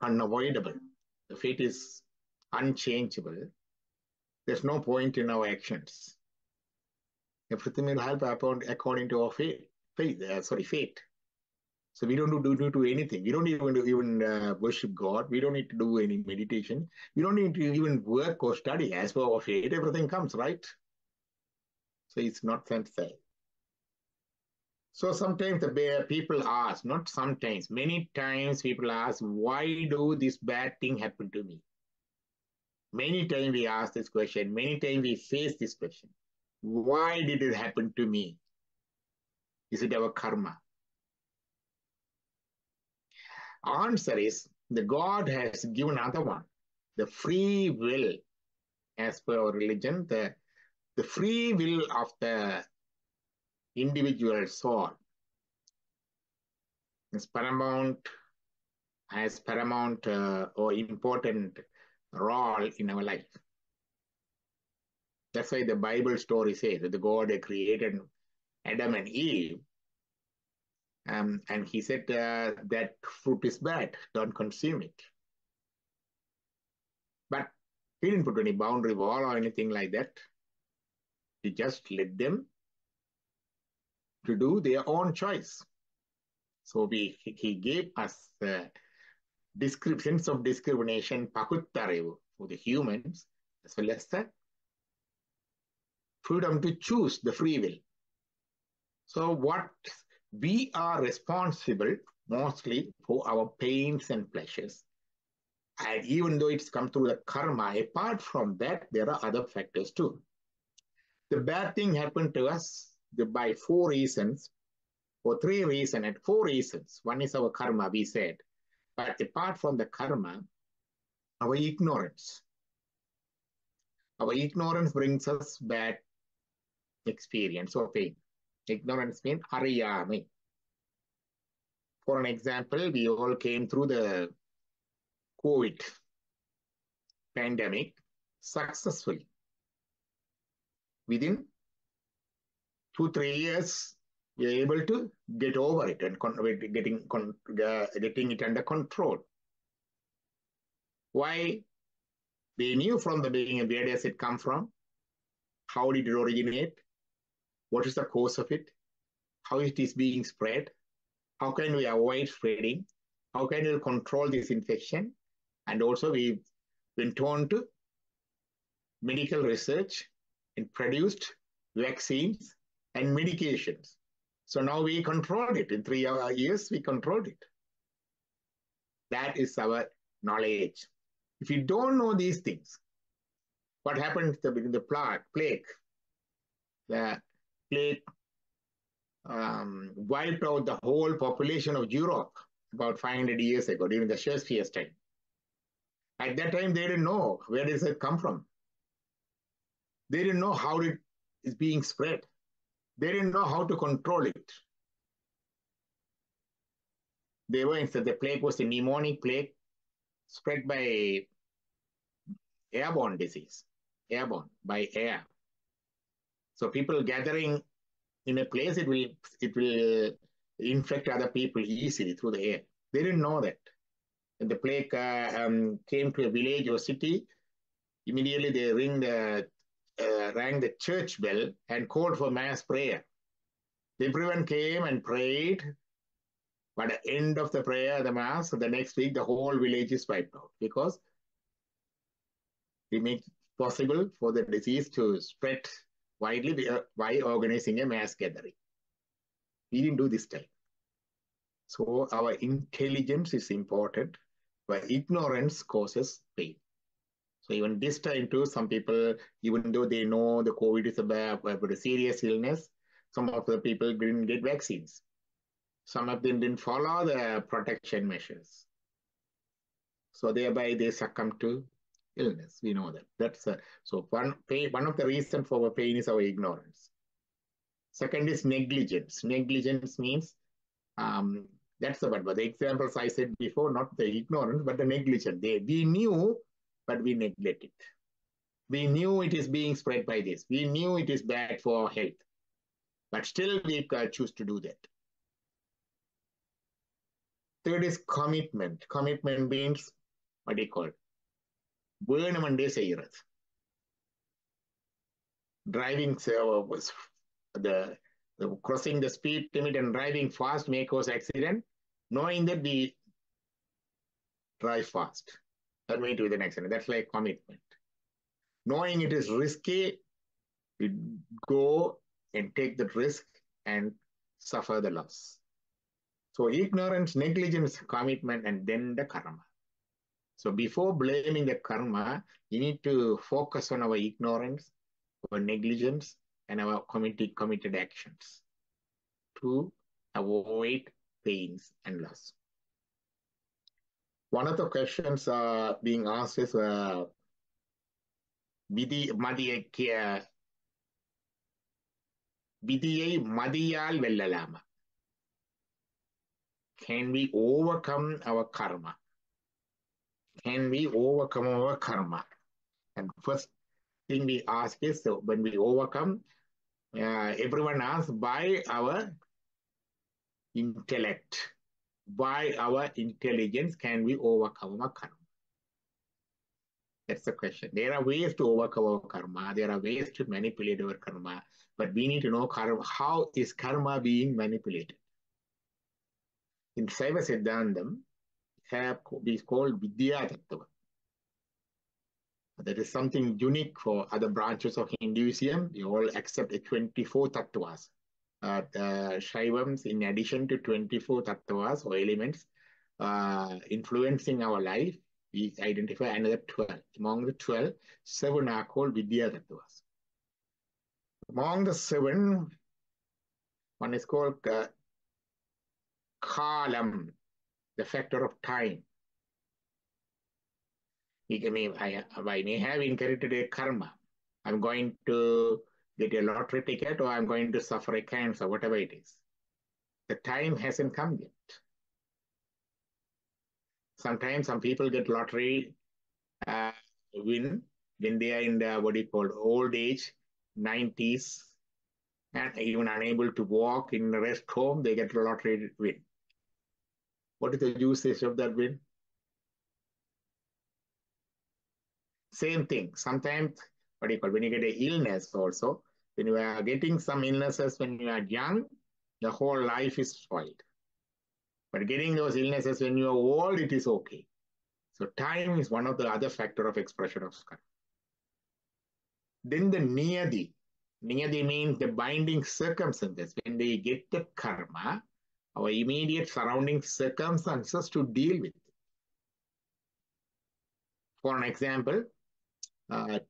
[SPEAKER 3] unavoidable, the fate is unchangeable, there's no point in our actions. Everything will happen according to our fate. So we don't do anything. We don't even worship God. We don't need to do any meditation. We don't need to even work or study. As per our fate, everything comes, right? So it's not that fair. So sometimes the people ask, not sometimes, many times people ask, why do this bad thing happen to me? Many times we ask this question. Many times we face this question. Why did it happen to me? Is it our karma? Answer is, the God has given another one, the free will. As per our religion, the free will of the individual soul is paramount or important role in our life. That's why the Bible story says that the God created Adam and Eve, and he said that fruit is bad, don't consume it. But he didn't put any boundary wall or anything like that. He just let them to do their own choice. So he gave us sense of discrimination, pakuttarevu, for the humans, as well as the freedom to choose, the free will. So what we are responsible mostly for our pains and pleasures. And even though it's come through the karma, apart from that, there are other factors too. The bad thing happened to us by 4 reasons, or 3 reasons, and 4 reasons. One is our karma, we said. But apart from the karma, our ignorance. Our ignorance brings us bad experience or pain. Ignorance means ariyame. For an example, we all came through the COVID pandemic successfully. Within 2-3 years, we are able to get over it and getting it under control. Why? We knew from the beginning where does it come from? How did it originate? What is the cause of it? How it is being spread? How can we avoid spreading? How can we control this infection? And also we went on to medical research and produced vaccines and medications. So now we controlled it. In 3 years, we controlled it. That is our knowledge. If you don't know these things, what happened in the plague? The plague wiped out the whole population of Europe about 500 years ago during the Shakespeare's time. At that time, they didn't know where does it come from. They didn't know how it is being spread. They didn't know how to control it. They were instead the plague was a pneumonic plague spread by airborne disease, airborne by air. So people gathering in a place, it will infect other people easily through the air. They didn't know that. When the plague came to a village or city, immediately they rang the church bell and called for mass prayer. Everyone came and prayed, but at the end of the prayer, the mass, the next week, the whole village is wiped out because we make it possible for the disease to spread widely by organizing a mass gathering. We didn't do this time. So our intelligence is important, but ignorance causes pain. So even this time too, some people, even though they know the COVID is a serious illness, some of the people didn't get vaccines. Some of them didn't follow the protection measures. So thereby they succumb to illness. We know that. That's so one of the reasons for our pain is our ignorance. Second is negligence. Negligence means that's the word. But the examples I said before, not the ignorance, but the negligence. We knew, but we neglected. We knew it is being spread by this. We knew it is bad for our health, but still we choose to do that. Third is commitment. Commitment means, what do you call it? வேணுமென்றே செய்கிறது. Driving the crossing the speed limit and driving fast may cause accident. Knowing that we drive fast, that may do the accident. That's like commitment. Knowing it is risky, we go and take the risk and suffer the loss. So ignorance, negligence, commitment, and then the karma. So before blaming the karma, you need to focus on our ignorance, our negligence, and our committed actions to avoid pains and loss. One of the questions being asked is, விதியை மதியால் வெல்லலாமா? Can we overcome our karma? Can we overcome our karma? And first thing we ask is, so when we overcome, everyone asks, by our intellect, by our intelligence, can we overcome our karma? That's the question. There are ways to overcome our karma. There are ways to manipulate our karma. But we need to know karma. How is karma being manipulated? In Saiva Siddhantam, is called Vidya Tattva. That is something unique for other branches of Hinduism. We all accept the 24 tattvas. Shaivams, in addition to 24 tattvas or elements influencing our life, we identify another 12. Among the 12, 7 are called Vidya tattvas. Among the 7, one is called Kalam, the factor of time. I may have inherited a karma. I'm going to get a lottery ticket or I'm going to suffer a cancer, whatever it is. The time hasn't come yet. Sometimes some people get lottery win when they are in the old age, 90s, and even unable to walk in the rest home, they get a lottery win. What is the usage of that win? Same thing. Sometimes, when you get an illness also, when you are getting some illnesses when you are young, the whole life is spoiled. But getting those illnesses when you are old, it is okay. So time is one of the other factor of expression of karma. Then the niyadi. Niyadi means the binding circumstances. When we get the karma, our immediate surrounding circumstances to deal with it. For an example,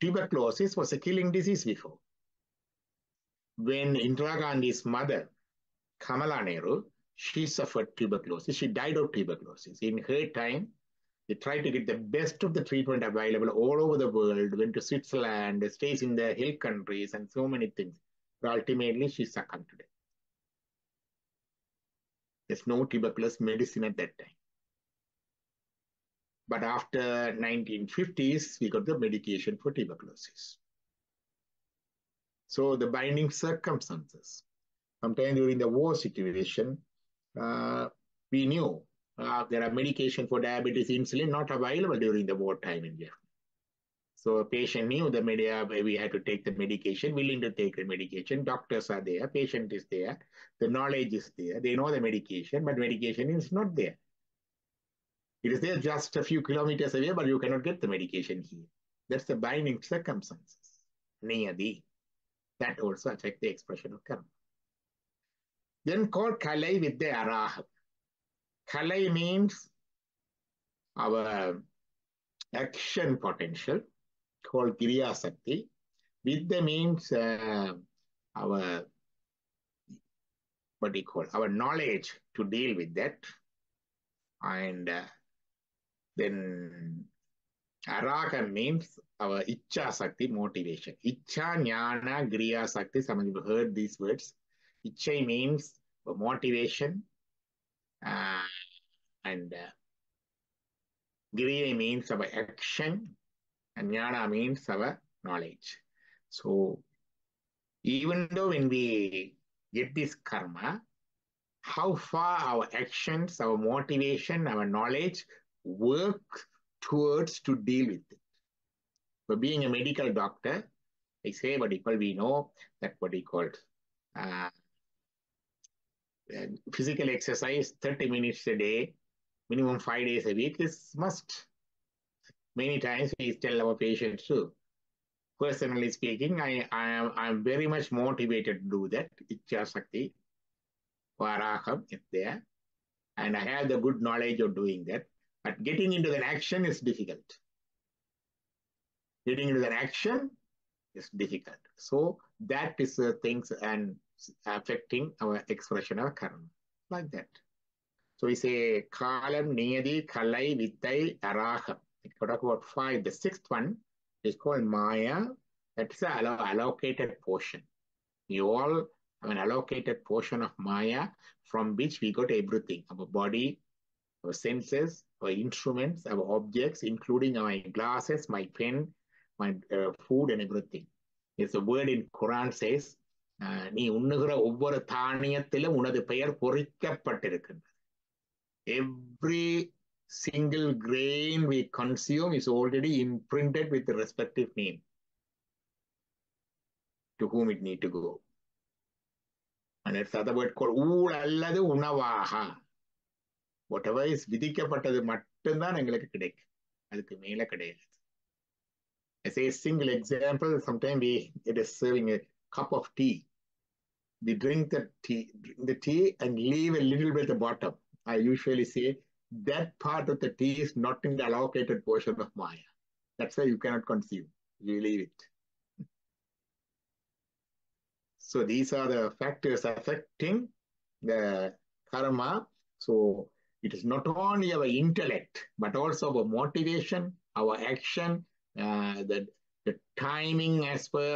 [SPEAKER 3] tuberculosis was a killing disease before. When Indira Gandhi's mother, Kamala Nehru, she suffered tuberculosis. She died of tuberculosis. In her time, they tried to get the best of the treatment available all over the world, went to Switzerland, stays in the hill countries, and so many things. But ultimately, she succumbed to death. There's no tuberculosis medicine at that time. But after 1950s, we got the medication for tuberculosis. So the binding circumstances. Sometime during the war situation, we knew there are medication for diabetes, insulin not available during the wartime in Germany. So a patient knew the media, we had to take the medication, willing to take the medication. Doctors are there, patient is there, the knowledge is there. They know the medication, but medication is not there. It is there just a few kilometers away, but you cannot get the medication here. That's the binding circumstances. Niyadi. That also affect the expression of karma. Then called kalai with the araha. Kalai means our action potential, called Kriya Sakti. Vidya means our, what do you call, our knowledge to deal with that. And then Araka means our Icha Sakti, motivation. Icha, Jnana, Kriya Sakti, some of you heard these words. Icha means motivation, and Kriya means our action, and Jnana means our knowledge. So even though when we get this karma, how far our actions, our motivation, our knowledge work towards to deal with it. For being a medical doctor, I say what you call, we know that what you call physical exercise 30 minutes a day, minimum 5 days a week is must. Many times we tell our patients too. Personally speaking, I'm very much motivated to do that. Icha Sakti, Varaham is there. And I have the good knowledge of doing that. But getting into that action is difficult. Getting into that action is difficult. So that is the things and affecting our expression of karma. Like that. So we say kalam, niyadi, kalai, vittai, araham. We talk about 5. The 6th one is called maya. That's an allocated portion. You all have an allocated portion of maya from which we got everything. Our body, our senses, our instruments, our objects, including my glasses, my pen, my food and everything. There's a word in Quran says, நீ உண்ணுகிற ஒவ்வொரு தானியத்திலும் உனது பெயர் பொறிக்கப்பட்டிருக்கின்றது. Every single grain we consume is already imprinted with the respective name to whom it need to go. And there's other word called ஊழ் அல்லது உணவாக. Whatever is விதிக்கப்பட்டது மட்டும்தான் எங்களுக்கு கிடைக்கும். அதுக்கு மேல கிடையாது. I say a single example, sometimes it is serving a cup of tea. We drink the tea and leave a little bit at the bottom. I usually say that part of the tea is not in the allocated portion of Maya. That's why you cannot consume. You leave it. So these are the factors affecting the karma. So it is not only our intellect, but also our motivation, our action, the timing as per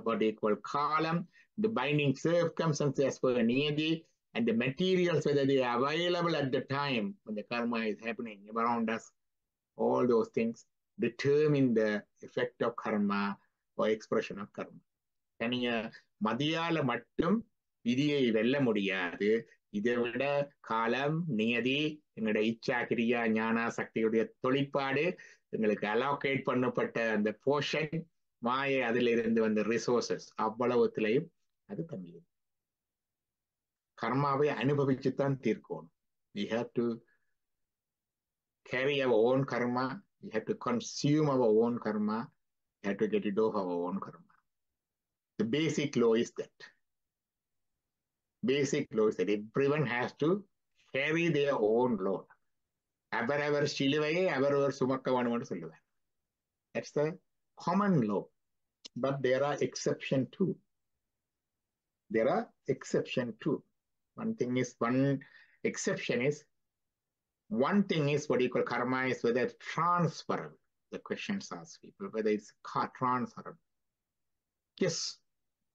[SPEAKER 3] what they call kalam, the binding circumstances as per niyadi, and the materials, whether they are available at the time when the karma is happening around us. All those things determine the effect of karma or expression of karma. தனிய மதியால மட்டும் விதியை வெல்ல முடியாது. இதை விட காலம், நியதி, எங்களுடைய இச்சா, கிரியா, ஞானா சக்தியுடைய தொழிற்பாடு, எங்களுக்கு அலோகேட் பண்ணப்பட்ட அந்த போர்ஷன், மாயை, அதிலிருந்து வந்த ரிசோர்சஸ், அவ்வளவுத்திலையும் அது தண்ணி. கர்மாவை அனுபவிச்சுத்தான் தீர்க்கணும். We have to carry our own karma. We have to consume our own karma. We have to get rid of our own karma. The basic law is that. Basic law is that everyone has to carry their own load. That's the common law. But there are exceptions too. One exception is what you call karma is whether it's transferable. The questions ask people whether it's transferable. Yes,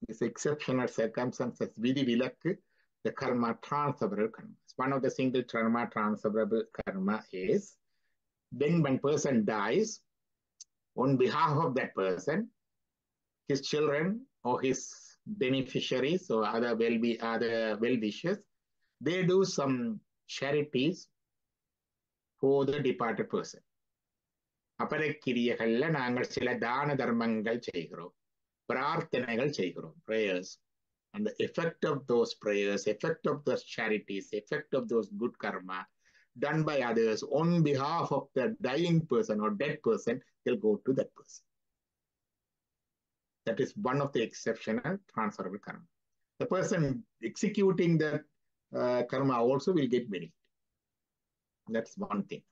[SPEAKER 3] this exceptional circumstances, the karma transferable karma. One of the single karma transferable karma is when one person dies, on behalf of that person, his children or his beneficiaries or other well-wishers, they do some charities for the departed person. அபரக்கிரியைகள்ல நாங்கள் சில தான தர்மங்கள் செய்கிறோம், பிரார்த்தனைகள் செய்கிறோம், prayers. And the effect of those prayers, effect of those charities, effect of those good karma done by others on behalf of the dying person or dead person will go to that person. That is one of the exceptional transferable karma. The person executing the karma also will get benefit. That's one thing.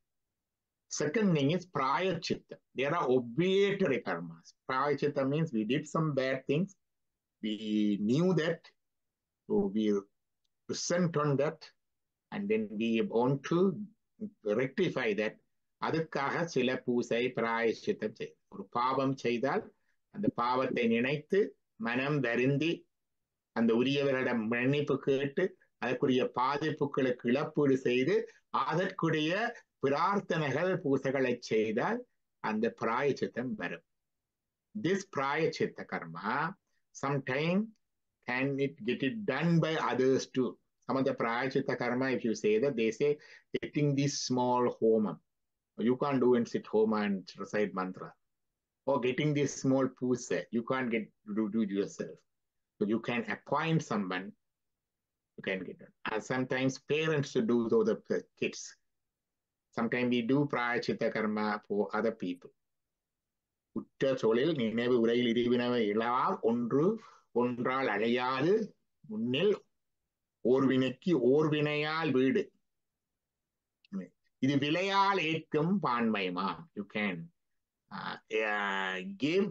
[SPEAKER 3] Second thing is prayachitta. There are obligatory karmas. Prayachitta means we did some bad things. We knew that. So we resent on that. And then we want to rectify that. அதுக்காக சில பூசை பிராயச்சித்தம் செய்யும். ஒரு பாவம் செய்தால் அந்த பாவத்தை நினைத்து மனம் வருந்தி அந்த உரியவரிடம் மன்னிப்பு கேட்டு அதற்குரிய பாதிப்புகளுக்கு இழப்பீடு செய்து அதற்குரிய பிரார்த்தனைகள் பூசைகளை செய்தால் அந்த பிராயச்சித்தம் வரும். This பிராயச்சித்த karma, sometimes can it get it done by others too. Some of the prayachitta karma, if you say that, they say getting this small homa. You can't do and sit homa and recite mantra. Or getting this small puja. You can't do it yourself. So you can appoint someone who can get it. And sometimes parents to do those the kids. Sometimes we do prayachitta karma for other people. உற்ற சோழில் நினைவு உரையில் இருவினவை இழால் ஒன்றால் அழையாது முன்னில் ஓர்வினைக்கு ஓர்வினையால் வீடு. இது விலையால் ஏற்கும் பான்மைமா. You can give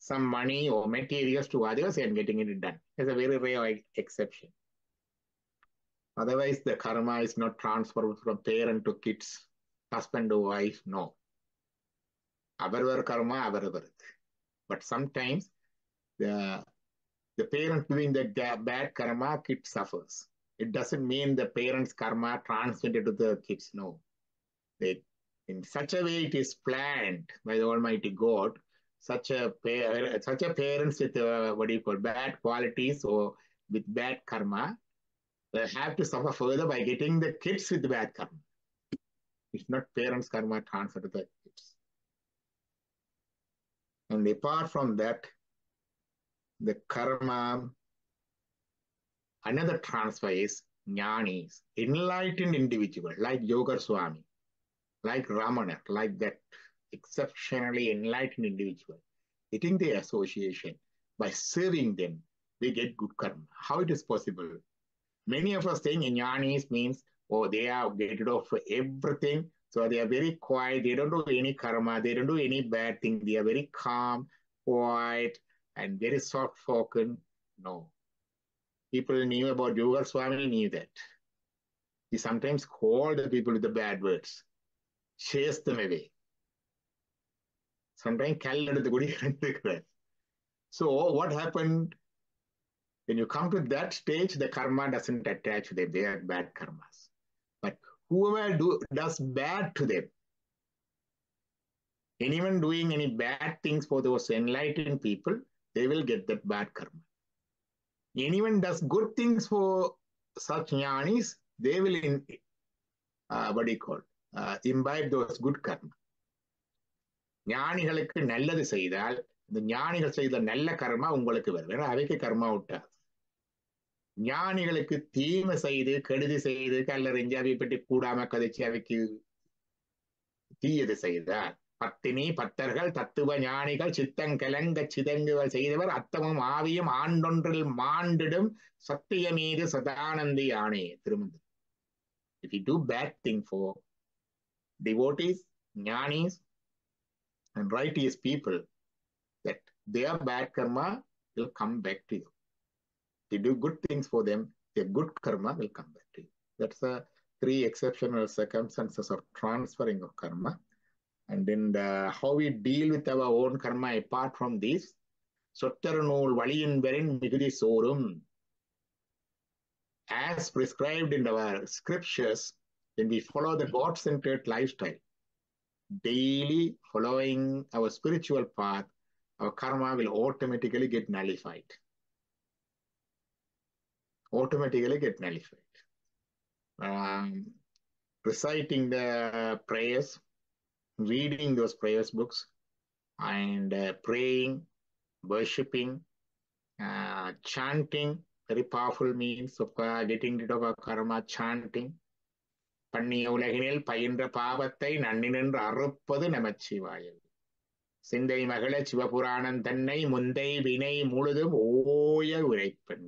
[SPEAKER 3] some money or materials to others and getting it done. It's a very rare exception. Otherwise, the karma is not transferred from parent to kids, husband to wife. No. Avarar karma, avarar. But sometimes the parent doing the bad karma, kid suffers. It doesn't mean the parents' karma transmitted to the kids. No. In such a way it is planned by the Almighty God, such a parents with bad qualities or with bad karma, they have to suffer further by getting the kids with bad karma. It's not parents' karma transferred to the kids. And apart from that, the karma, another transfer is jnanis, enlightened individual like Yoga Swami, like Ramana, like that exceptionally enlightened individual. Getting the association, by serving them, they get good karma. How it is possible? Many of us think jnanis means, oh, they are get rid of everything. So they are very quiet. They don't do any karma. They don't do any bad thing. They are very calm, quiet, and very soft-spoken. No. People knew about Yoga Swami, knew that. He sometimes called the people with the bad words, chased them away. Sometimes so what happened? When you come to that stage, the karma doesn't attach to them. They are bad karmas. But whoever does bad to them, anyone doing any bad things for those enlightened people, they will get that bad karma. Anyone does good things for such jnanis, they will imbibe those good karma. ஞானிகளுக்கு நல்லது செய்தால் இந்த ஞானிகள் செய்த நல்ல கர்மா உங்களுக்கு வரும். ஏன்னா அவைக்கு கர்மா விட்டாது. ஞானிகளுக்கு தீமை செய்து கெடுதி செய்து கல்லறிஞ்சு அவை பற்றி கூடாம கதைச்சு அவைக்கு தீயது செய்தால் பத்தினி பத்தர்கள் தத்துவ ஞானிகள் சித்தங்கலங்க சிதங்குகள் செய்தவர் அத்தமும் ஆவியும் ஆண்டொன்றில் மாண்டிடும் சத்திய மீது சதானந்தி ஆணே Thirumanthiram. If you do bad thing for devotees, jnanis, and righteous people, that their bad karma will come back to you. If you do good things for them, their good karma will come back to you. That's the 3 exceptional circumstances of transferring of karma. And then how we deal with our own karma apart from this, சொற்றரு நூல் வழியின்பெறின் மிகுதி சோறும். As prescribed in our scriptures, when we follow the God-centered lifestyle, daily following our spiritual path, our karma will automatically get nullified. Automatically get nullified. Reciting the prayers, reading those prayers books, and praying, worshipping, chanting, very powerful means of getting rid of our karma, chanting. பண்ணிய உலகினில் பயின்ற பாவத்தை நன்னினின்று அறுப்பது நமச்சிவாயல். சிந்தை மகள சிவபுராணம் தன்னை முந்தை வினை முழுதும் ஓய உரைப்பன்.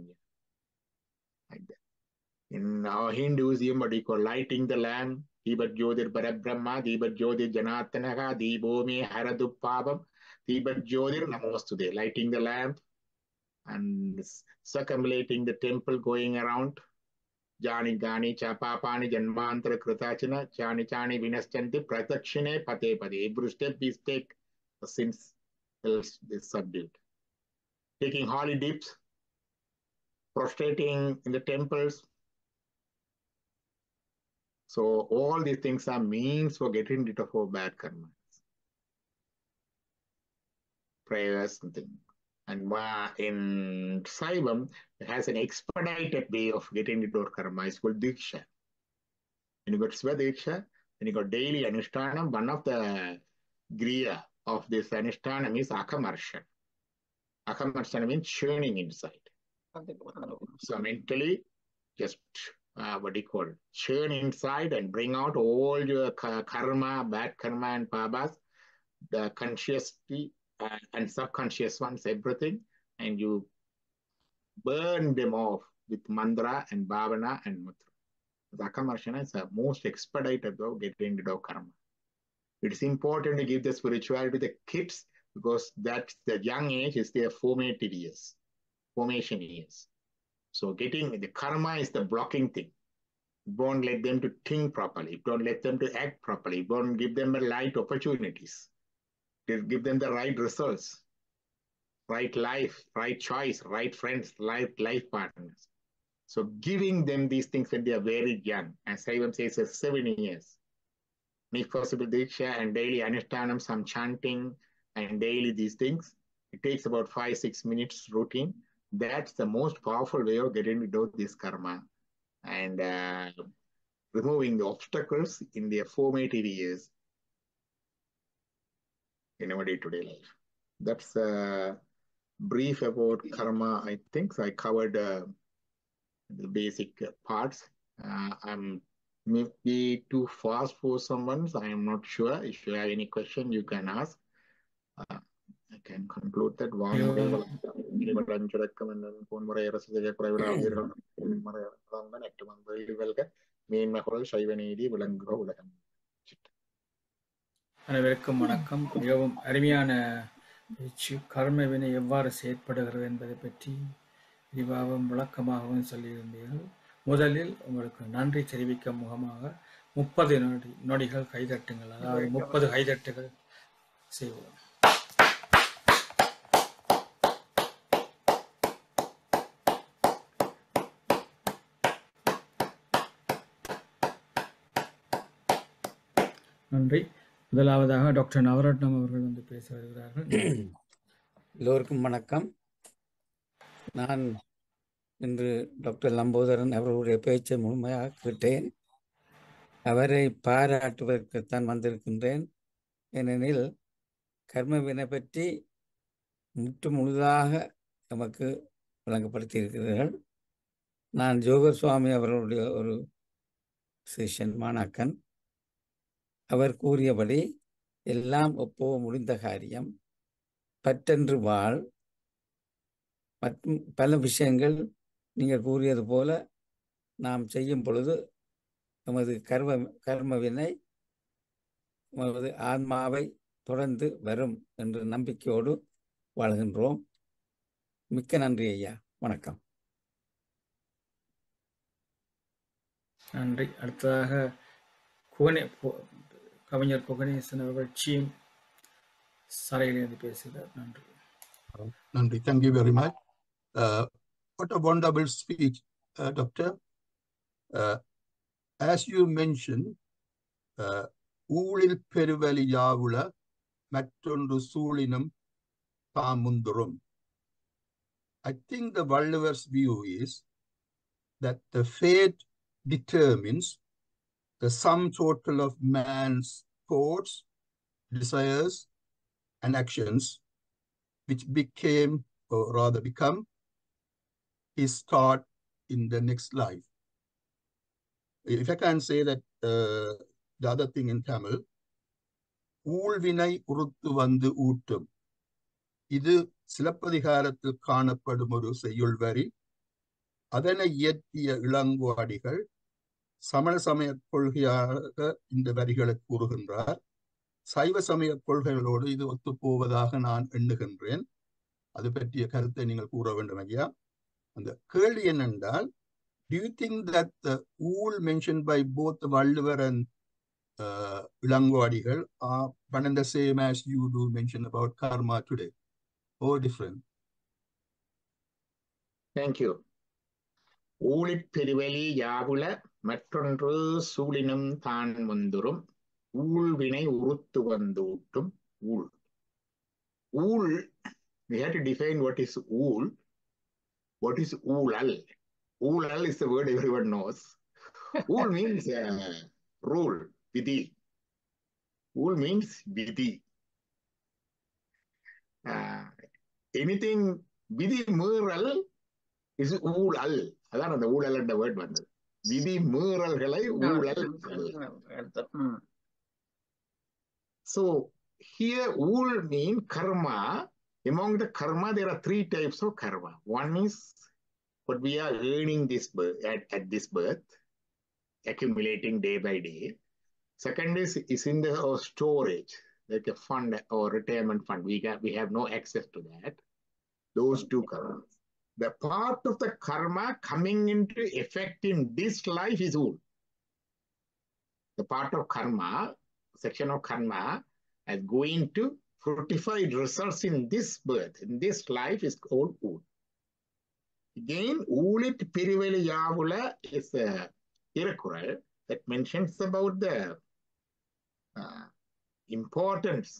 [SPEAKER 3] In Hinduism, what we call lighting the lamp, Deepat Jyotir Parabrahma, Deepat Jyotir Janatanaha, Deebome Haradu Pabam, Deepat Jyotir Namostude, lighting the lamp and circumambulating the temple, going around. Jani Gani Chapapani Janmantra Kritachana, Chani Chani Vinastanti, Pratakshine Pate Pade. Every step we take, the sins is subdued. Taking holy dips, prostrating in the temples. So all these things are means for getting rid of our bad karma. Prayers and things. And in Saivam, it has an expedited way of getting rid of karma. It's called Diksha. When you got Svadiksha, when you got daily Anushtanam, one of the griya of this Anushtanam is Akamarshan. Akamarshan means churning inside. So mentally, just what do you call it? Churn inside and bring out all your karma, bad karma and pabas, the consciously and subconscious ones, everything, and you burn them off with mantra and bhavana and mutra. The Akamarshana is the most expedited way of getting rid of karma. It is important to give the spirituality to the kids because that's the young age is their formative years, formation years. So getting the karma is the blocking thing. Don't let them to think properly. Don't let them to act properly. Don't give them the right opportunities. Give them the right results, right life, right choice, right friends, right life partners. So giving them these things when they are very young, as Saivam says, 7 years. Make possible Diksha and daily Anushtanam, some chanting and daily these things. It takes about 5-6 minutes routine. That's the most powerful way of getting rid of this karma and removing the obstacles in their formative years in our day-to-day life. That's a brief about karma, I think. So I covered the basic parts. I'm maybe too fast for someone, so I am not sure. If you have any question, you can ask. I can conclude that one.
[SPEAKER 1] அனைவருக்கும் வணக்கம். மிகவும் அருமையான பேச்சு. கர்ம வினை எவ்வாறு செயற்படுகிறது என்பதை பற்றி விரிவாகவும் விளக்கமாகவும் சொல்லியிருந்தீர்கள். முதலில் உங்களுக்கு நன்றி தெரிவிக்க முகமாக 30 நொடிகள் கைதட்டுங்கள். அதாவது 30 கைதட்டுகள் செய்வோம். நன்றி. முதலாவதாக டாக்டர் நவரத்னம் அவர்கள் வந்து பேச வருகிறார்கள்.
[SPEAKER 4] எல்லோருக்கும் வணக்கம். நான் இன்று டாக்டர் லம்போதரன் அவர்களுடைய பேச்சை முழுமையாக கேட்டேன். அவரை பாராட்டுவதற்குத்தான் வந்திருக்கின்றேன். ஏனெனில் கர்மவினை பற்றி முழுதாக நமக்கு விளங்கப்படுத்தியிருக்கிறீர்கள். நான் ஜோகர் சுவாமி அவர்களுடைய ஒரு சிஷ்யன் மாணாக்கன். அவர் கூறியபடி எல்லாம் எப்போ முடிந்த காரியம், பற்றென்று வாழ், மற்றும் பல விஷயங்கள் நீங்கள் கூறியது போல நாம் செய்யும் பொழுது நமது கர்ம வினை நமது ஆன்மாவை தொடர்ந்து வரும் என்ற நம்பிக்கையோடு வாழ்கின்றோம். மிக்க நன்றி ஐயா. வணக்கம்.
[SPEAKER 1] நன்றி. அடுத்ததாக கவிஞர் புகனேசன் அவர்கள் சீம் சாலையிலிருந்து பேசுகிறார். நன்றி.
[SPEAKER 5] Nandri, thank you very much. What a wonderful speech, Doctor. As you mentioned, ஊழில் பெருவலி யாவுல மற்றொன்று சூழினும் தாமுந்துரும். I think the Walluver's view is that the fate determines the sum total of man's thoughts, desires, and actions, which became, or rather become, his start in the next life. If I can say that the other thing in Tamil, ஊழ்வினை உறுத்து வந்து ஊட்டும். இது சிலப்பதிகாரத்தில் காணப்படும் ஒரு செய்யுள் வரி. அதனை இயற்றிய இளங்கோடிகள் சமண சமய கொள்கையாக இந்த வரிகளை கூறுகின்றார். சைவ சமய கொள்கைகளோடு இது ஒத்துப்போவதாக நான் எண்ணுகின்றேன். அது பற்றிய கருத்தை நீங்கள் கூற வேண்டும் ஐயா. அந்த கேள்வி என்னென்றால், do you think that the ஊழ் mentioned by both the Walluver and Ilango Adigal are one and the same as you do mention about karma today, or different?
[SPEAKER 3] Thank you. ஊழிற் பெருவலி யாவுல மற்றொன்று சூழினும் தான் வந்துரும், ஊழ்வினை உறுத்து வந்து ஊட்டும். ஊழ். ஊழ், we have to define what is ஊழ். What is ஊழல்? ஊழல் is the word everyone knows. ஊழ் means rule, vidhi. ஊழ் means vidhi. Anything vidhi மீறல் is ஊழல். அதான் அந்த ஊழல் என்ற வேர்ட் வந்தது. விதி மீறல்களை ஊழல். So here ஊழ் mean karma. Among the karma there are three types of karma. One is what we are earning this birth, at this birth, accumulating day by day. Second is in the storage, like a fund or retirement fund. We have no access to that. Those two karmas. The part of the karma coming into effect in this life is ஊழ். The part of karma, section of karma, as going to fructified results in this birth, in this life, is called ஊழ். Again, ஊழிற் பெருவலி யாவுல is a Tirukkural that mentions about the importance,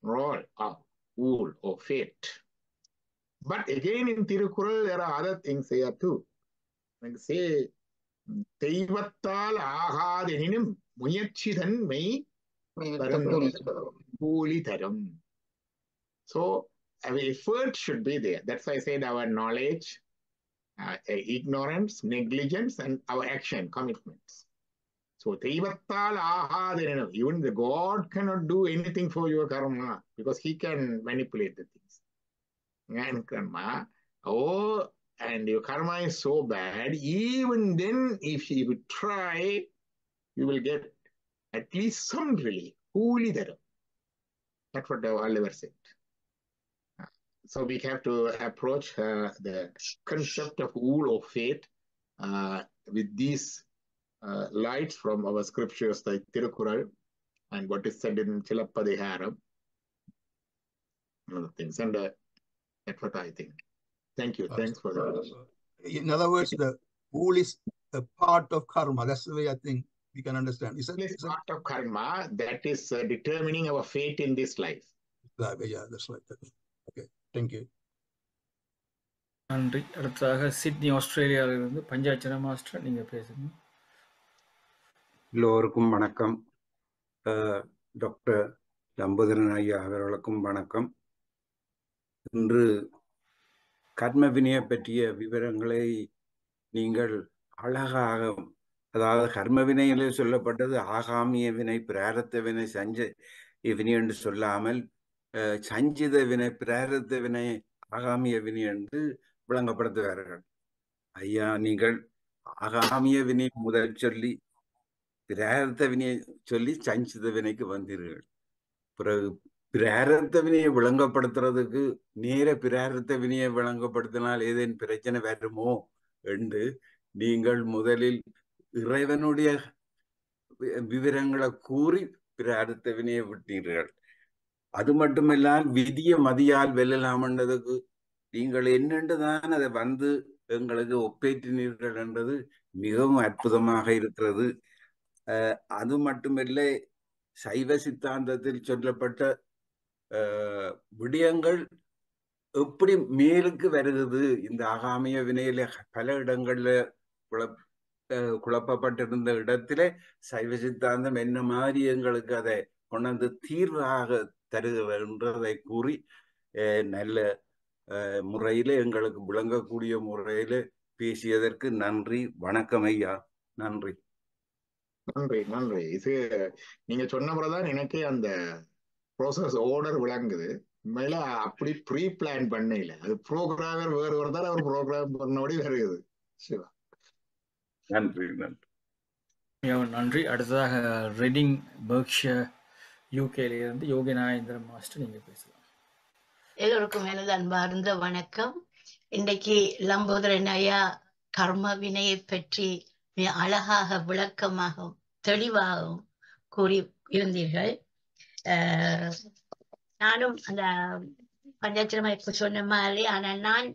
[SPEAKER 3] role of ஊழ் or fate. But again in Tirukkural, there are other things here too. Like say, தெய்வத்தால் ஆகாதெனினும் முயற்சிதன் மெய் கூலி தரும். So our effort should be there. That's why I said our knowledge, ignorance, negligence, and our action, commitments. So தெய்வத்தால் ஆகாதெனினும், even the God cannot do anything for your karma because he can manipulate the things. And karma, and your karma is so bad, even then if you try, you will get at least some relief. Holy dharam. That's what the Walluver said. So we have to approach the concept of ஊழ் or fate with these lights from our scriptures like Tirukkural and what is said in Silappadiharam and other things. And that's what I think. Thank you. Thanks for that.
[SPEAKER 5] In other words, the ஊழ் is a part of karma. That's the way I think we can understand.
[SPEAKER 3] It's part of karma that is determining our fate in this life.
[SPEAKER 5] Yeah, that's right. Okay, thank you.
[SPEAKER 1] நன்றி. அடுத்ததாக Sydney ஆஸ்திரேலியாவிலிருந்து பஞ்சாச்சர master, நீங்க பேசுங்க.
[SPEAKER 6] எல்லோருக்கும் வணக்கம். Doctor Lambodharan ஐயா அவர்களுக்கும் வணக்கம். இன்று கர்ம வினையை பற்றிய விவரங்களை நீங்கள் அழகாக, அதாவது கர்ம வினையிலே சொல்லப்பட்டது ஆகாமிய வினை, பிராரத்த வினை, வினை என்று சொல்லாமல் சஞ்சித வினை, பிராரத்த வினை, ஆகாமிய வினை என்று விளங்கப்படுத்துவார்கள். ஐயா, நீங்கள் ஆகாமிய வினை முதல் சொல்லி பிராரத்த வினையை சொல்லி சஞ்சித வினைக்கு வந்தீர்கள். பிறகு பிராரத்த வினையை விளங்கப்படுத்துறதுக்கு நேர பிராரத்த வினையை விளங்கப்படுத்தினால் ஏதேனும் பிரச்சனை வருமோ என்று நீங்கள் முதலில் இறைவனுடைய விவரங்களை கூறி பிராரத்த வினையை விட்டீர்கள். அது மட்டுமல்லால் விதிய மதியால் வெல்லலாம்ன்றதுக்கு நீங்கள் என்னென்றுதான் அதை வந்து எங்களுக்கு ஒப்பேற்றினீர்கள் என்றது மிகவும் அற்புதமாக இருக்கிறது. அது மட்டுமில்லை, சைவ சித்தாந்தத்தில் சொல்லப்பட்ட விடயங்கள் எப்படி மேலுக்கு வருகிறது. இந்த ஆகாமிய வினையில பல இடங்கள்ல குழப்பப்பட்டிருந்த இடத்துல சைவ சித்தாந்தம் என்ன மாதிரி எங்களுக்கு அதை கொண்டாந்து தீர்வாக தருகிறதை கூறி நல்ல முறையில எங்களுக்கு விளங்கக்கூடிய முறையில பேசியதற்கு நன்றி. வணக்கம் ஐயா. நன்றி.
[SPEAKER 3] நன்றி நன்றி. இது நீங்க சொன்னப்பறதான் எனக்கு அந்த ப்ரோசஸ் ஆர்டர் விளங்குது. மேல அப்படி ப்ரீ பிளான் பண்ணல, அது ப்ரோக்ராமர் வேறு தான் அவர் ப்ரோக்ராம் பண்ணபடி வருகிறது. சிவா,
[SPEAKER 6] நன்றி நன்றி
[SPEAKER 1] நன்றி. அடுத்ததாக ரெடிங் பெர்க்ஷயர் யூகேல இருந்து யோகிநாயந்திரன் மாஸ்டர், நீங்க பேசலாம்.
[SPEAKER 7] எல்லோருக்கும் எனது அன்பார்ந்த வணக்கம். இன்றைக்கு லம்போதரன் ஐயா கர்ம வினையை பற்றி மிக அழகாக விளக்கமாகவும் தெளிவாகவும் கூறி இருந்தீர்கள். நானும் அந்த பஞ்சாட்சரமா இப்ப சொன்ன மாதிரி, ஆனா நான்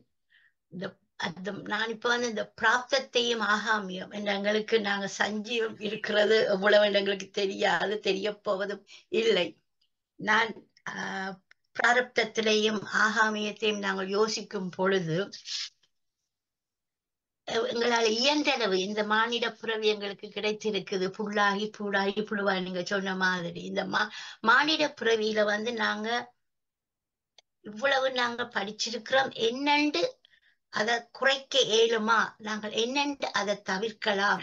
[SPEAKER 7] இப்ப வந்து இந்த பிராப்தத்தையும் ஆகாமியம் என்ற எங்களுக்கு நாங்க சஞ்சீவம் இருக்கிறது எவ்வளவு எங்களுக்கு தெரியாது, தெரிய போவதும் இல்லை. நான் பிராரப்தத்திலையும் ஆகாமியத்தையும் நாங்கள் யோசிக்கும் பொழுது எங்களால் இயன்றளவு இந்த மானிட பிறவி எங்களுக்கு கிடைத்திருக்குது. புல்லாகி பூடாகி புழுவா நீங்க சொன்ன மாதிரி இந்த மானிட பிறவியில வந்து நாங்க இவ்வளவு நாங்க படிச்சிருக்கிறோம். என்னண்டு அதை குறைக்க இயலுமா, நாங்கள் என்னண்டு அதை தவிர்க்கலாம்,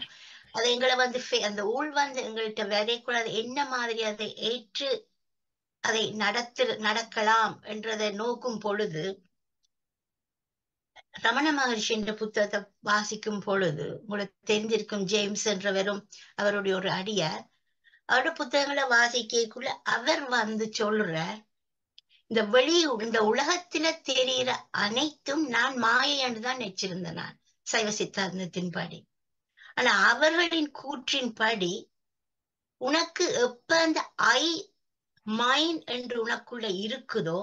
[SPEAKER 7] அதை எங்களை வந்து அந்த ஊழ் வந்து எங்கள்கிட்ட வரைக்கூடாது, என்ன மாதிரி அதை ஏற்று அதை நடக்கலாம் என்றதை நோக்கும் பொழுது ரமண மகர்ஷி என்ற புத்தகத்தை வாசிக்கும் பொழுது உங்களுக்கு தெரிஞ்சிருக்கும், ஜேம்ஸ் என்றவரும் அவருடைய ஒரு அடியார், அவருடைய புத்தகங்களை வாசிக்கக்குள்ள அவர் வந்து சொல்ற, இந்த உலகத்துல தெரிகிற அனைத்தும் நான் மாயை என்றுதான் நினைச்சிருந்தேன் நான் சைவ சித்தாந்தத்தின்படி. ஆனா அவர்களின் கூற்றின்படி உனக்கு எப்ப அந்த மைண்ட் என்று உனக்குள்ள இருக்குதோ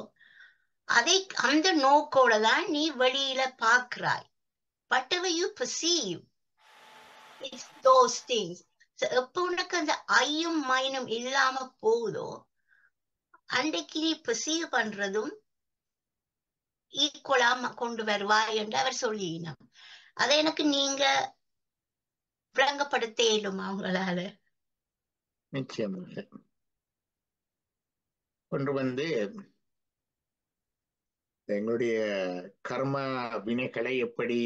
[SPEAKER 7] அந்த நோக்கோட தான் நீ வெளியில பாக்குறாய். whatever you perceive, it's those things. எப்ப உனக்கு அந்த ஐயும் மைனும் இல்லாம போகுதோ அன்றைக்கு நீ பெர்சீவ் பண்றதும் ஈக்குவலா கொண்டு வருவாய் என்று அவர் சொல்லினார். அதை எனக்கு நீங்க விளங்கப்படுத்த இயலுமா அவங்களால?
[SPEAKER 3] நிச்சயமாக. ஒன்று வந்து எங்களுடைய கர்ம வினைகளை எப்படி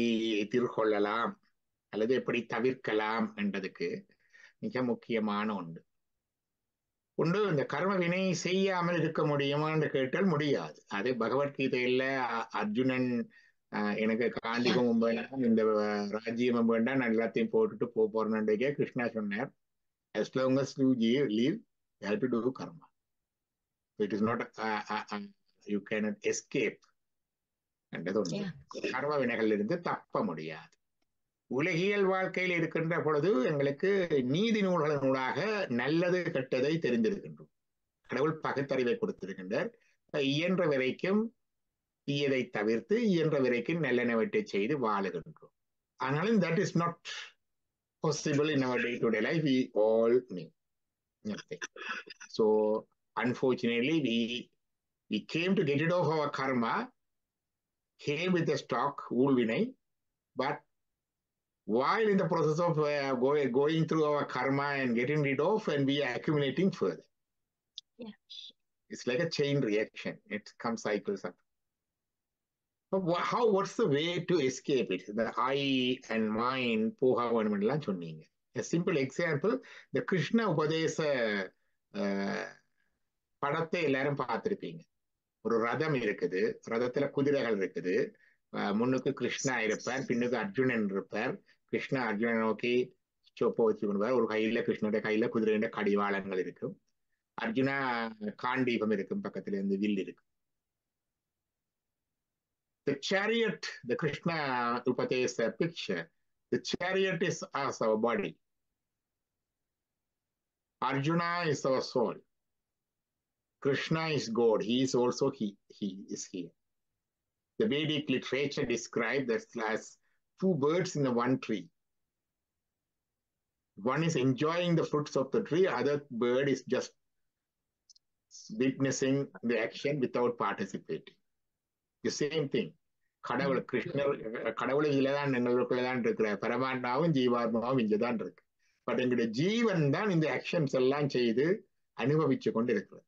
[SPEAKER 3] எதிர்கொள்ளலாம் அல்லது எப்படி தவிர்க்கலாம் என்றதுக்கு மிக முக்கியமான ஒன்று. இந்த கர்ம வினை செய்யாமல் இருக்க முடியுமான்னு கேட்டால் முடியாது. அது பகவத்கீதையில அர்ஜுனன் எனக்கு காந்திகமும் வேண்டாம், இந்த ராஜ்யமும் வேண்டாம், நான் எல்லாத்தையும் போட்டுட்டு போறேன்னு கிருஷ்ணா சொன்னார், as long as you live, you have to do karma. It is not you cannot escape என்றது ஒன்று. கர்ம வினைகள் இருந்து தப்ப முடியாது. உலகியல் வாழ்க்கையில் இருக்கின்ற பொழுது எங்களுக்கு நீதி நூல்களினூடாக நல்லது கெட்டதை தெரிந்திருக்கின்றோம். கடவுள் பகுத்தறிவை கொடுத்திருக்கின்றார். இயன்ற வரைக்கும் தீயதை தவிர்த்து இயன்ற வரைக்கும் நல்லனவற்றை செய்து வாழுகின்றோம். ஆனாலும் that is not possible in our day-to-day life. We all know nothing. So unfortunately we came to get rid of our karma, came with a stock, ஊழ்வினை, but while in the process of going through our karma and getting rid of, and we are accumulating further.
[SPEAKER 7] Yeah.
[SPEAKER 3] It's like a chain reaction. It comes cycles up. But what's the way to escape it? The I and mine, poha vanamandala சொன்னீங்க. A simple example, the Krishna Upadesa படத்தை எல்லாரும் பார்த்திருப்பீங்க. ஒரு ரதம் இருக்குது, ரதத்துல குதிரைகள் இருக்குது. முன்னுக்கு கிருஷ்ணா இருப்பார், பின்னுக்கு அர்ஜுனன் இருப்பார். கிருஷ்ணா அர்ஜுனன் நோக்கி சொப்ப வச்சு கொண்டுவார். ஒரு கையில கிருஷ்ணனுடைய கையில குதிரையுடைய கடிவாளங்கள் இருக்கும். அர்ஜுனா காண்டீபம் இருக்கும், பக்கத்துல இருந்து வில் இருக்கு. The chariot, the Krishna Upate is a picture. The chariot is us, our body. Arjuna is our soul. Krishna is God. He is also he is here. The Vedic literature describes that as two birds in one tree. One is enjoying the fruits of the tree, other bird is just witnessing the action without participating. The same thing. கடவுள் கிருஷ்ணர் கடவுள் இதுலதான் எங்களுக்குள்ளதான் இருக்கிற பரமாத்மாவும் ஜீவாத்மாவும் இங்கதான் இருக்கு. But எங்களுடைய ஜீவன் தான் இந்த ஆக்ஷன்ஸ் எல்லாம் செய்து அனுபவிச்சு கொண்டு இருக்கிறது.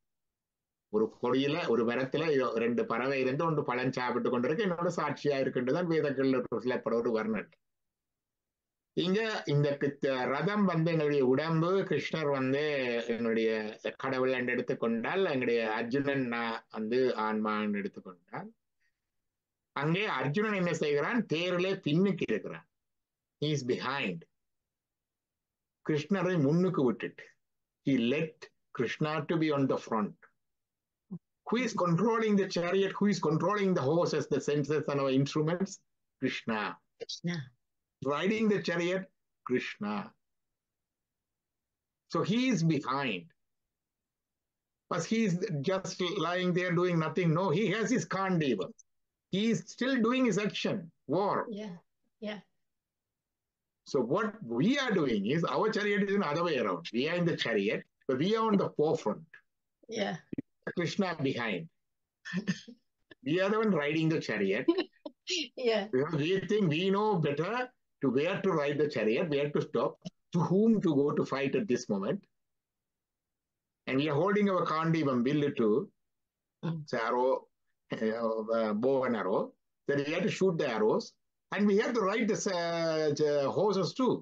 [SPEAKER 3] ஒரு கொடியில ஒரு மரத்துல 2 பறவை இருந்து ஒன்று பழம் சாப்பிட்டு கொண்டிருக்கு, என்னோட சாட்சியா இருக்குன்றதுதான் வேதங்கள்ல சொல்லப்பட ஒரு வர்ணனை. இங்க இந்த ரதம் எங்களுடைய உடம்பு, கிருஷ்ணர் என்னுடைய கடவுள் என்று எடுத்துக்கொண்டால், எங்களுடைய அர்ஜுனன் ஆன்மான்னு எடுத்துக்கொண்டால், அங்கே அர்ஜுனன் என்ன செய்கிறான்? தேரிலே பின்னுக்கு இருக்கிறான். He is behind. கிருஷ்ணரை முன்னுக்கு விட்டுட்டு he let Krishna to be on the front. Who is controlling the chariot? Who is controlling the horses, the senses and our instruments? Krishna. Riding the chariot, Krishna. So he is behind. But he is just lying there doing nothing. No, he has his Kandeva. He is still doing his action, war.
[SPEAKER 7] Yeah.
[SPEAKER 3] So what we are doing is, our chariot is in the other way around. We are in the chariot, but we are on the forefront.
[SPEAKER 7] Yeah.
[SPEAKER 3] Krishna behind. We are the one riding the chariot.
[SPEAKER 7] Yeah.
[SPEAKER 3] Because we think we know better to where to ride the chariot, where to stop, to whom to go to fight at this moment. And we are holding our Kandivam bill to arrow, bow and arrow. Then we have to shoot the arrows. And we have to ride the horses too.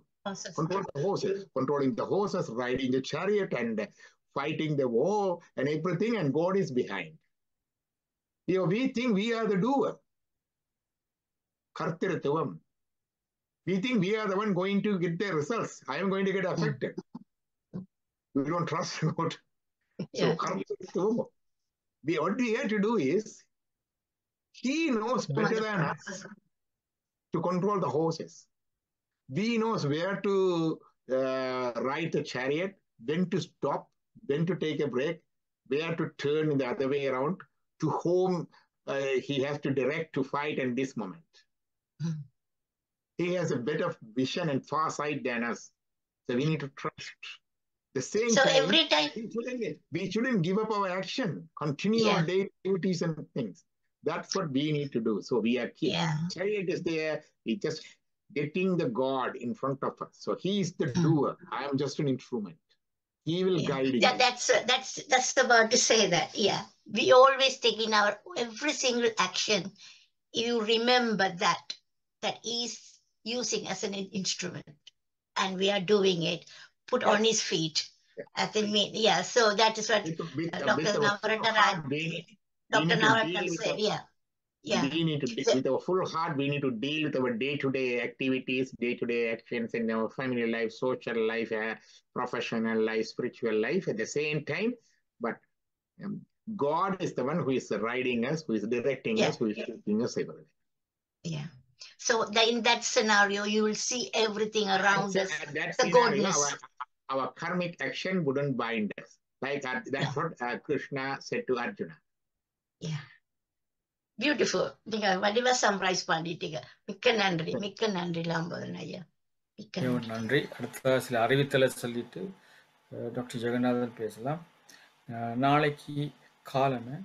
[SPEAKER 3] Control the horses. Controlling the horses, riding the chariot and fighting the war and everything, and God is behind. We think we are the doer. Kartirtvam. We think we are the one going to get the results. I am going to get affected. We don't trust God. So Kartirtvam. What we have to do is, he knows better than us to control the horses. We knows where to ride the chariot, when to stop, when to take a break, where to turn in the other way around, to whom he has to direct to fight in this moment. He has a better vision and far sight than us. So we need to trust. The same
[SPEAKER 7] So
[SPEAKER 3] time,
[SPEAKER 7] every time
[SPEAKER 3] we shouldn't give up our action, continue our daily duties and things. That's what we need to do. So we are chariot is there. We just getting the God in front of us. So he is the doer. I am just an instrument. He will guide you.
[SPEAKER 7] That's about to say that. Yeah, we always take in our every single action. You remember that he is using as an instrument, and we are doing it. Put on his feet. I think so that is what Dr. Navaratnam said. Yeah.
[SPEAKER 3] We need to, with our full heart, we need to deal with our day-to-day activities, day-to-day actions in our family life, social life, professional life, spiritual life at the same time. But God is the one who is riding us, who is directing us, who is shaping us everything.
[SPEAKER 7] Yeah. So in that scenario, you will see everything around us. The goodness.
[SPEAKER 3] Our karmic action wouldn't bind us. Like that's what Krishna said to Arjuna.
[SPEAKER 7] Yeah. Beautiful. நீங்க வடிவா summarise பண்ணிட்டீங்க. மிக்க நன்றி லாம்போதன் ஐயா.
[SPEAKER 1] நன்றி. அடுத்த சில அறிவித்தலை சொல்லிட்டு டாக்டர் ஜெகநாதன் பேசலாம். நாளைக்கு காலமே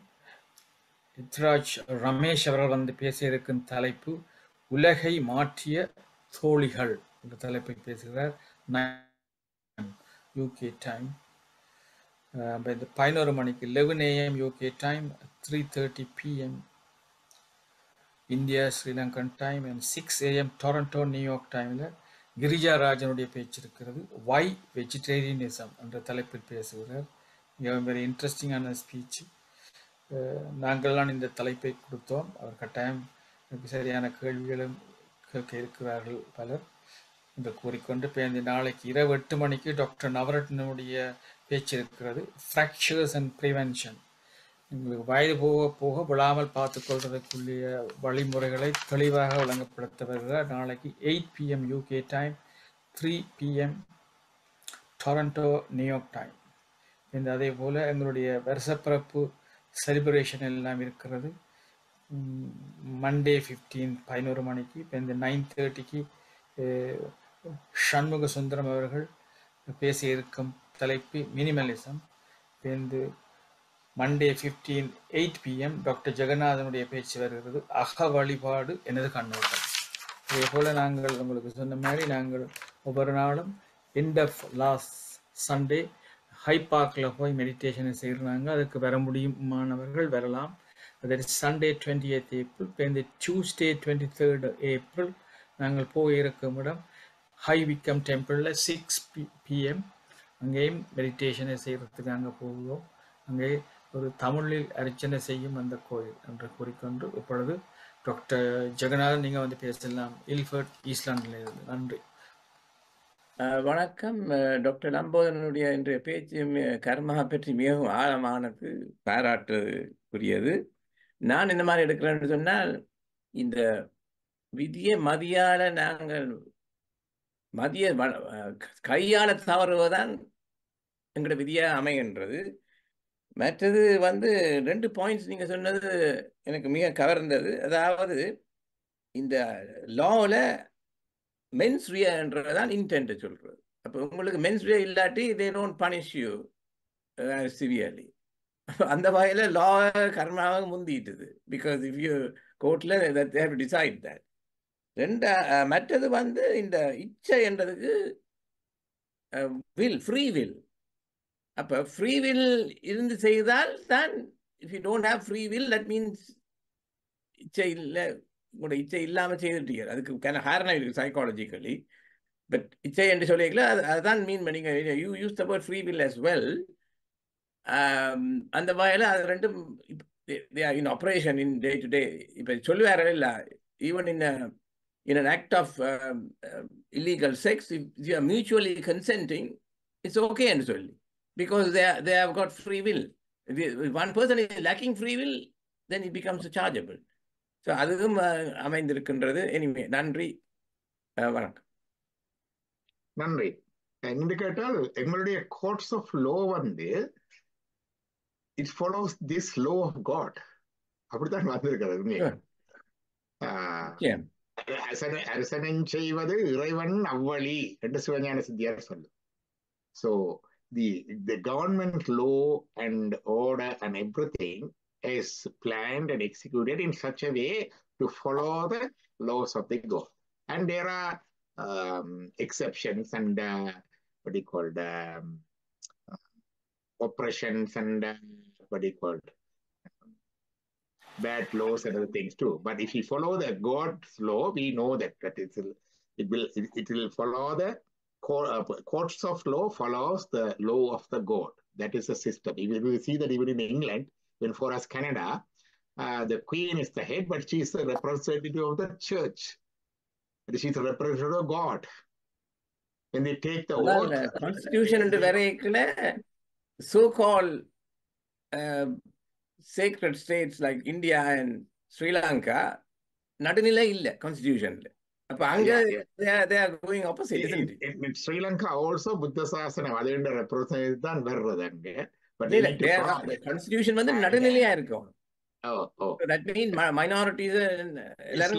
[SPEAKER 1] இத்ராஜ் ரமேஷ் அவர்கள் பேசியிருக்கும் தலைப்பு உலகை மாற்றிய தோழிகள் என்ற தலைப்பை பேசுகிறார். UK time. By the 11 மணிக்கு 11 AM UK time, 3:30 PM India Sri Lankan time and 6 AM Toronto New York time. Girija ராஜனுடைய பேச்சு இருக்கிறது. Why vegetarianism என்ற தலைப்பில் பேசுகிறார். மிகவும் வெரி இன்ட்ரெஸ்டிங்கான ஸ்பீச். நாங்கள்லாம் இந்த தலைப்பை கொடுத்தோம். அவர் கட்டாயம் சரியான கேள்விகளும் கேட்க இருக்கிறார்கள் பலர் என்று கூறிக்கொண்டு பேருந்து நாளைக்கு இரவு 8 மணிக்கு டாக்டர் நவரத்னனுடைய பேச்சு இருக்கிறது. Fractures and prevention. உங்களுக்கு வயது போக போக விழாமல் பார்த்துக்கொள்வதற்குரிய வழிமுறைகளை தெளிவாக வழங்கப்படுத்த வருகிறார். நாளைக்கு 8 PM UK time, 3 PM Toronto New York time. இந்த அதே போல் எங்களுடைய வருஷப்பிறப்பு செலிப்ரேஷன் எல்லாம் இருக்கிறது. மண்டே 15 11 மணிக்கு. இப்போ இந்த 9:30க்கு சண்முக சுந்தரம் அவர்கள் பேசிய இருக்கும் தலைப்பு மினிமலிசம். இந்த மண்டே 15 8 PM டாக்டர் ஜெகநாதனுடைய பேச்சு வருகிறது, அக வழிபாடு எனது கண்ணோட்டம். இதே போல் நாங்கள் உங்களுக்கு சொன்ன மாதிரி நாங்கள் ஒவ்வொரு நாளும் end of last Sunday Hyde பார்க்கில் போய் மெடிடேஷனை செய்கிறாங்க. அதுக்கு வர முடியுமானவர்கள் வரலாம். அது சண்டே 28 ஏப்ரல். இப்போ இந்த டியூஸ்டே 23 ஏப்ரல் நாங்கள் போயிருக்கும் இடம் ஹை விக்கம் டெம்பிளில் 6 PM. அங்கேயும் மெடிடேஷனை செய்கிறதுக்கு அங்கே போகிறோம். அங்கே ஒரு தமிழில் அர்ச்சனை செய்யும் அந்த கோயில் என்று கூறிக்கொண்டு இப்பொழுது டாக்டர் ஜெகநாதன் நீங்கள் வந்து பேசலாம், இல்ஃபர்ட் ஈஸ்லாண்டில் இருந்து. நன்றி.
[SPEAKER 8] வணக்கம். டாக்டர் லம்போதரனுடைய இன்றைய பேச்சு கர்மா பற்றி மிகவும் ஆழமானது, பாராட்டுக்குரியது. நான் இந்த மாதிரி எடுக்கிறேன்னு சொன்னால், இந்த விதியை மதியால நாங்கள் கையாள தவறுவதுதான் எங்களோட விதியாக அமைகின்றது. மற்றது வந்து 2 பாயிண்ட்ஸ் நீங்கள் சொன்னது எனக்கு மிக கவர்ந்தது. அதாவது இந்த லாவில் மென்ஸ்ரியான்றதான் இன்டென்ட் சொல்கிறது. அப்போ உங்களுக்கு மென்ஸ்ரியா இல்லாட்டி they don't punish you severely. அந்த வகையில் லா கர்மாவாக முந்திட்டுது. பிகாஸ் இஃப் யூ கோர்ட்டில் they have to decide that. மற்றது வந்து இந்த இச்சை என்றதுக்கு ஃப்ரீ வில். அப்போ ஃப்ரீ வில் இருந்து செய்தால் தான், if you don't have free will that means இச்சை இல்லை, உங்களோட இச்சை இல்லாமல் செய்துட்டீங்க. அதுக்கு காரணம் இருக்குது சைக்காலஜிக்கலி. பட் இச்சை என்று சொல்லிக்கல அதுதான் மீன் பண்ணிங்க. You use the word free will as well. அந்த வகையில் அது ரெண்டும் இன் operation in day to day. இப்போ சொல்லுவார இல்லை, even in an act of illegal sex, if you are mutually consenting, it's okay and so, because they have got free will. If one person is lacking free will, then it becomes chargeable. So அதுவும் அமைந்திருக்கின்றது. Anyway நன்றி, வணக்கம்.
[SPEAKER 3] நன்றி. என்று கேட்டால் எங்களுடைய courts of law வந்து it follows this law of God. அப்படித்தான் வந்திருக்கிறது. அரசனை செய்வது இறைவன் அவ்வழி என்று சிவஞான சித்தியார் சொல்லு. So the government law and order and everything is planned and executed in such a way to follow the laws of the God. And there are exceptions and what do you call oppressions and what do you call bad laws and other things too. But if you follow the God's law, we know that it will follow the courts of law follows the law of the God. That is the system. We see that even in England, when for us Canada, the Queen is the head, but she is the representative of the church. She is the representative of God. When they take the oath,
[SPEAKER 8] Constitution and the so-called sacred states like India and Sri Lanka, நடுநிலை இல்லை கான்ஸ்டிடியூஷன்ல. அப்ப அங்க they are going opposite, isn't it?
[SPEAKER 3] In Sri Lanka also Buddha சாசனம் அதோட representative தான் வருது அங்க. But
[SPEAKER 8] constitution வந்து நடுநிலையா இருக்கும்.
[SPEAKER 3] Oh.
[SPEAKER 8] So that means minorities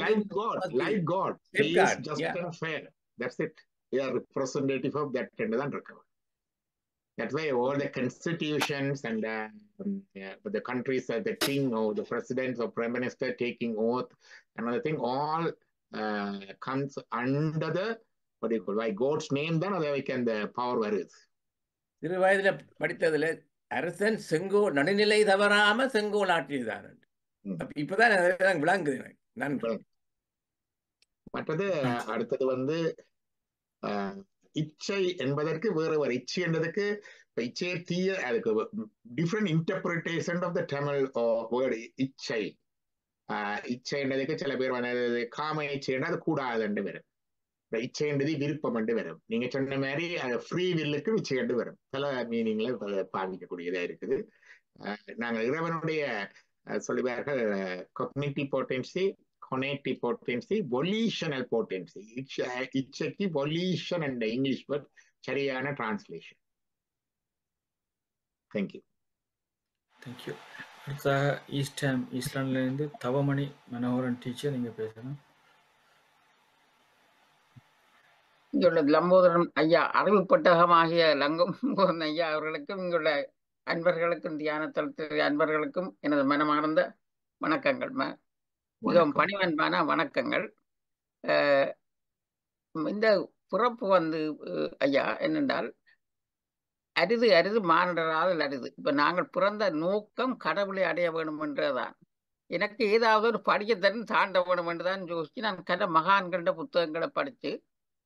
[SPEAKER 3] like God. He is just and fair. That's it. They are representative of that and then recover. That's why all the constitutions and the countries, the king or the president or prime minister taking oath, another thing, all comes under the what do you call by God's name. Then they can the power varies.
[SPEAKER 8] சிறு வயதுல படித்ததுல அரசன் நடுநிலை தவறாம செங்கோல் ஆற்றியதான். இப்பதான் விளங்குது. நன்றி.
[SPEAKER 3] மற்றது அடுத்தது வந்து இச்சை என்பதற்கு வேறு இச்சை என்பதற்கு இச்சையை தீய அதுக்கு different interpretation of the Tamil word இச்சை. இச்சைன்றதுக்கு சில பேர் வந்து காம இச்சைன்னா அது கூடாதுன்னு வரும். இச்சைன்றது விருப்பம் என்று வரும். நீங்க சொன்ன மாதிரி ஃப்ரீ வில்லுக்கு இச்சை என்று வரும். பல மீனிங்ல பாதிக்கக்கூடியதா இருக்குது. நாங்கள் இறைவனுடைய சொல்லுவார்கள் cognitive potency, conative potency, volitional potency. இச்சைக்கு volition என்ற இங்கிலீஷ் வேர்ட் சரியான டிரான்ஸ்லேஷன். தேங்க்யூ.
[SPEAKER 1] தேங்க்யூ. அடுத்த ஈஸ்ட்லேருந்து தவமணி மனோகரன் டீச்சர், நீங்கள் பேசணும்.
[SPEAKER 9] இங்குள்ள லம்போதரன் ஐயா, அறிவுப்பட்டகமாகிய லங்கம்போதன் ஐயா அவர்களுக்கும் இங்குள்ள அன்பர்களுக்கும் தியானத்தளத்தில் அன்பர்களுக்கும் எனது மனமார்ந்த வணக்கங்கள். மிகவும் பணிவன்பான வணக்கங்கள். இந்த பிறப்பு வந்து ஐயா என்னென்றால் அரிது அரிது மானிடரால் அரிது. இப்ப நாங்கள் பிறந்த நோக்கம் கடவுளை அடைய வேண்டும் என்றுதான். எனக்கு ஏதாவது ஒரு படிக்கத்தன் தாண்ட வேணும் என்றுதான் யோசிச்சு நான் கல மகான்கள புத்தகங்களை படிச்சு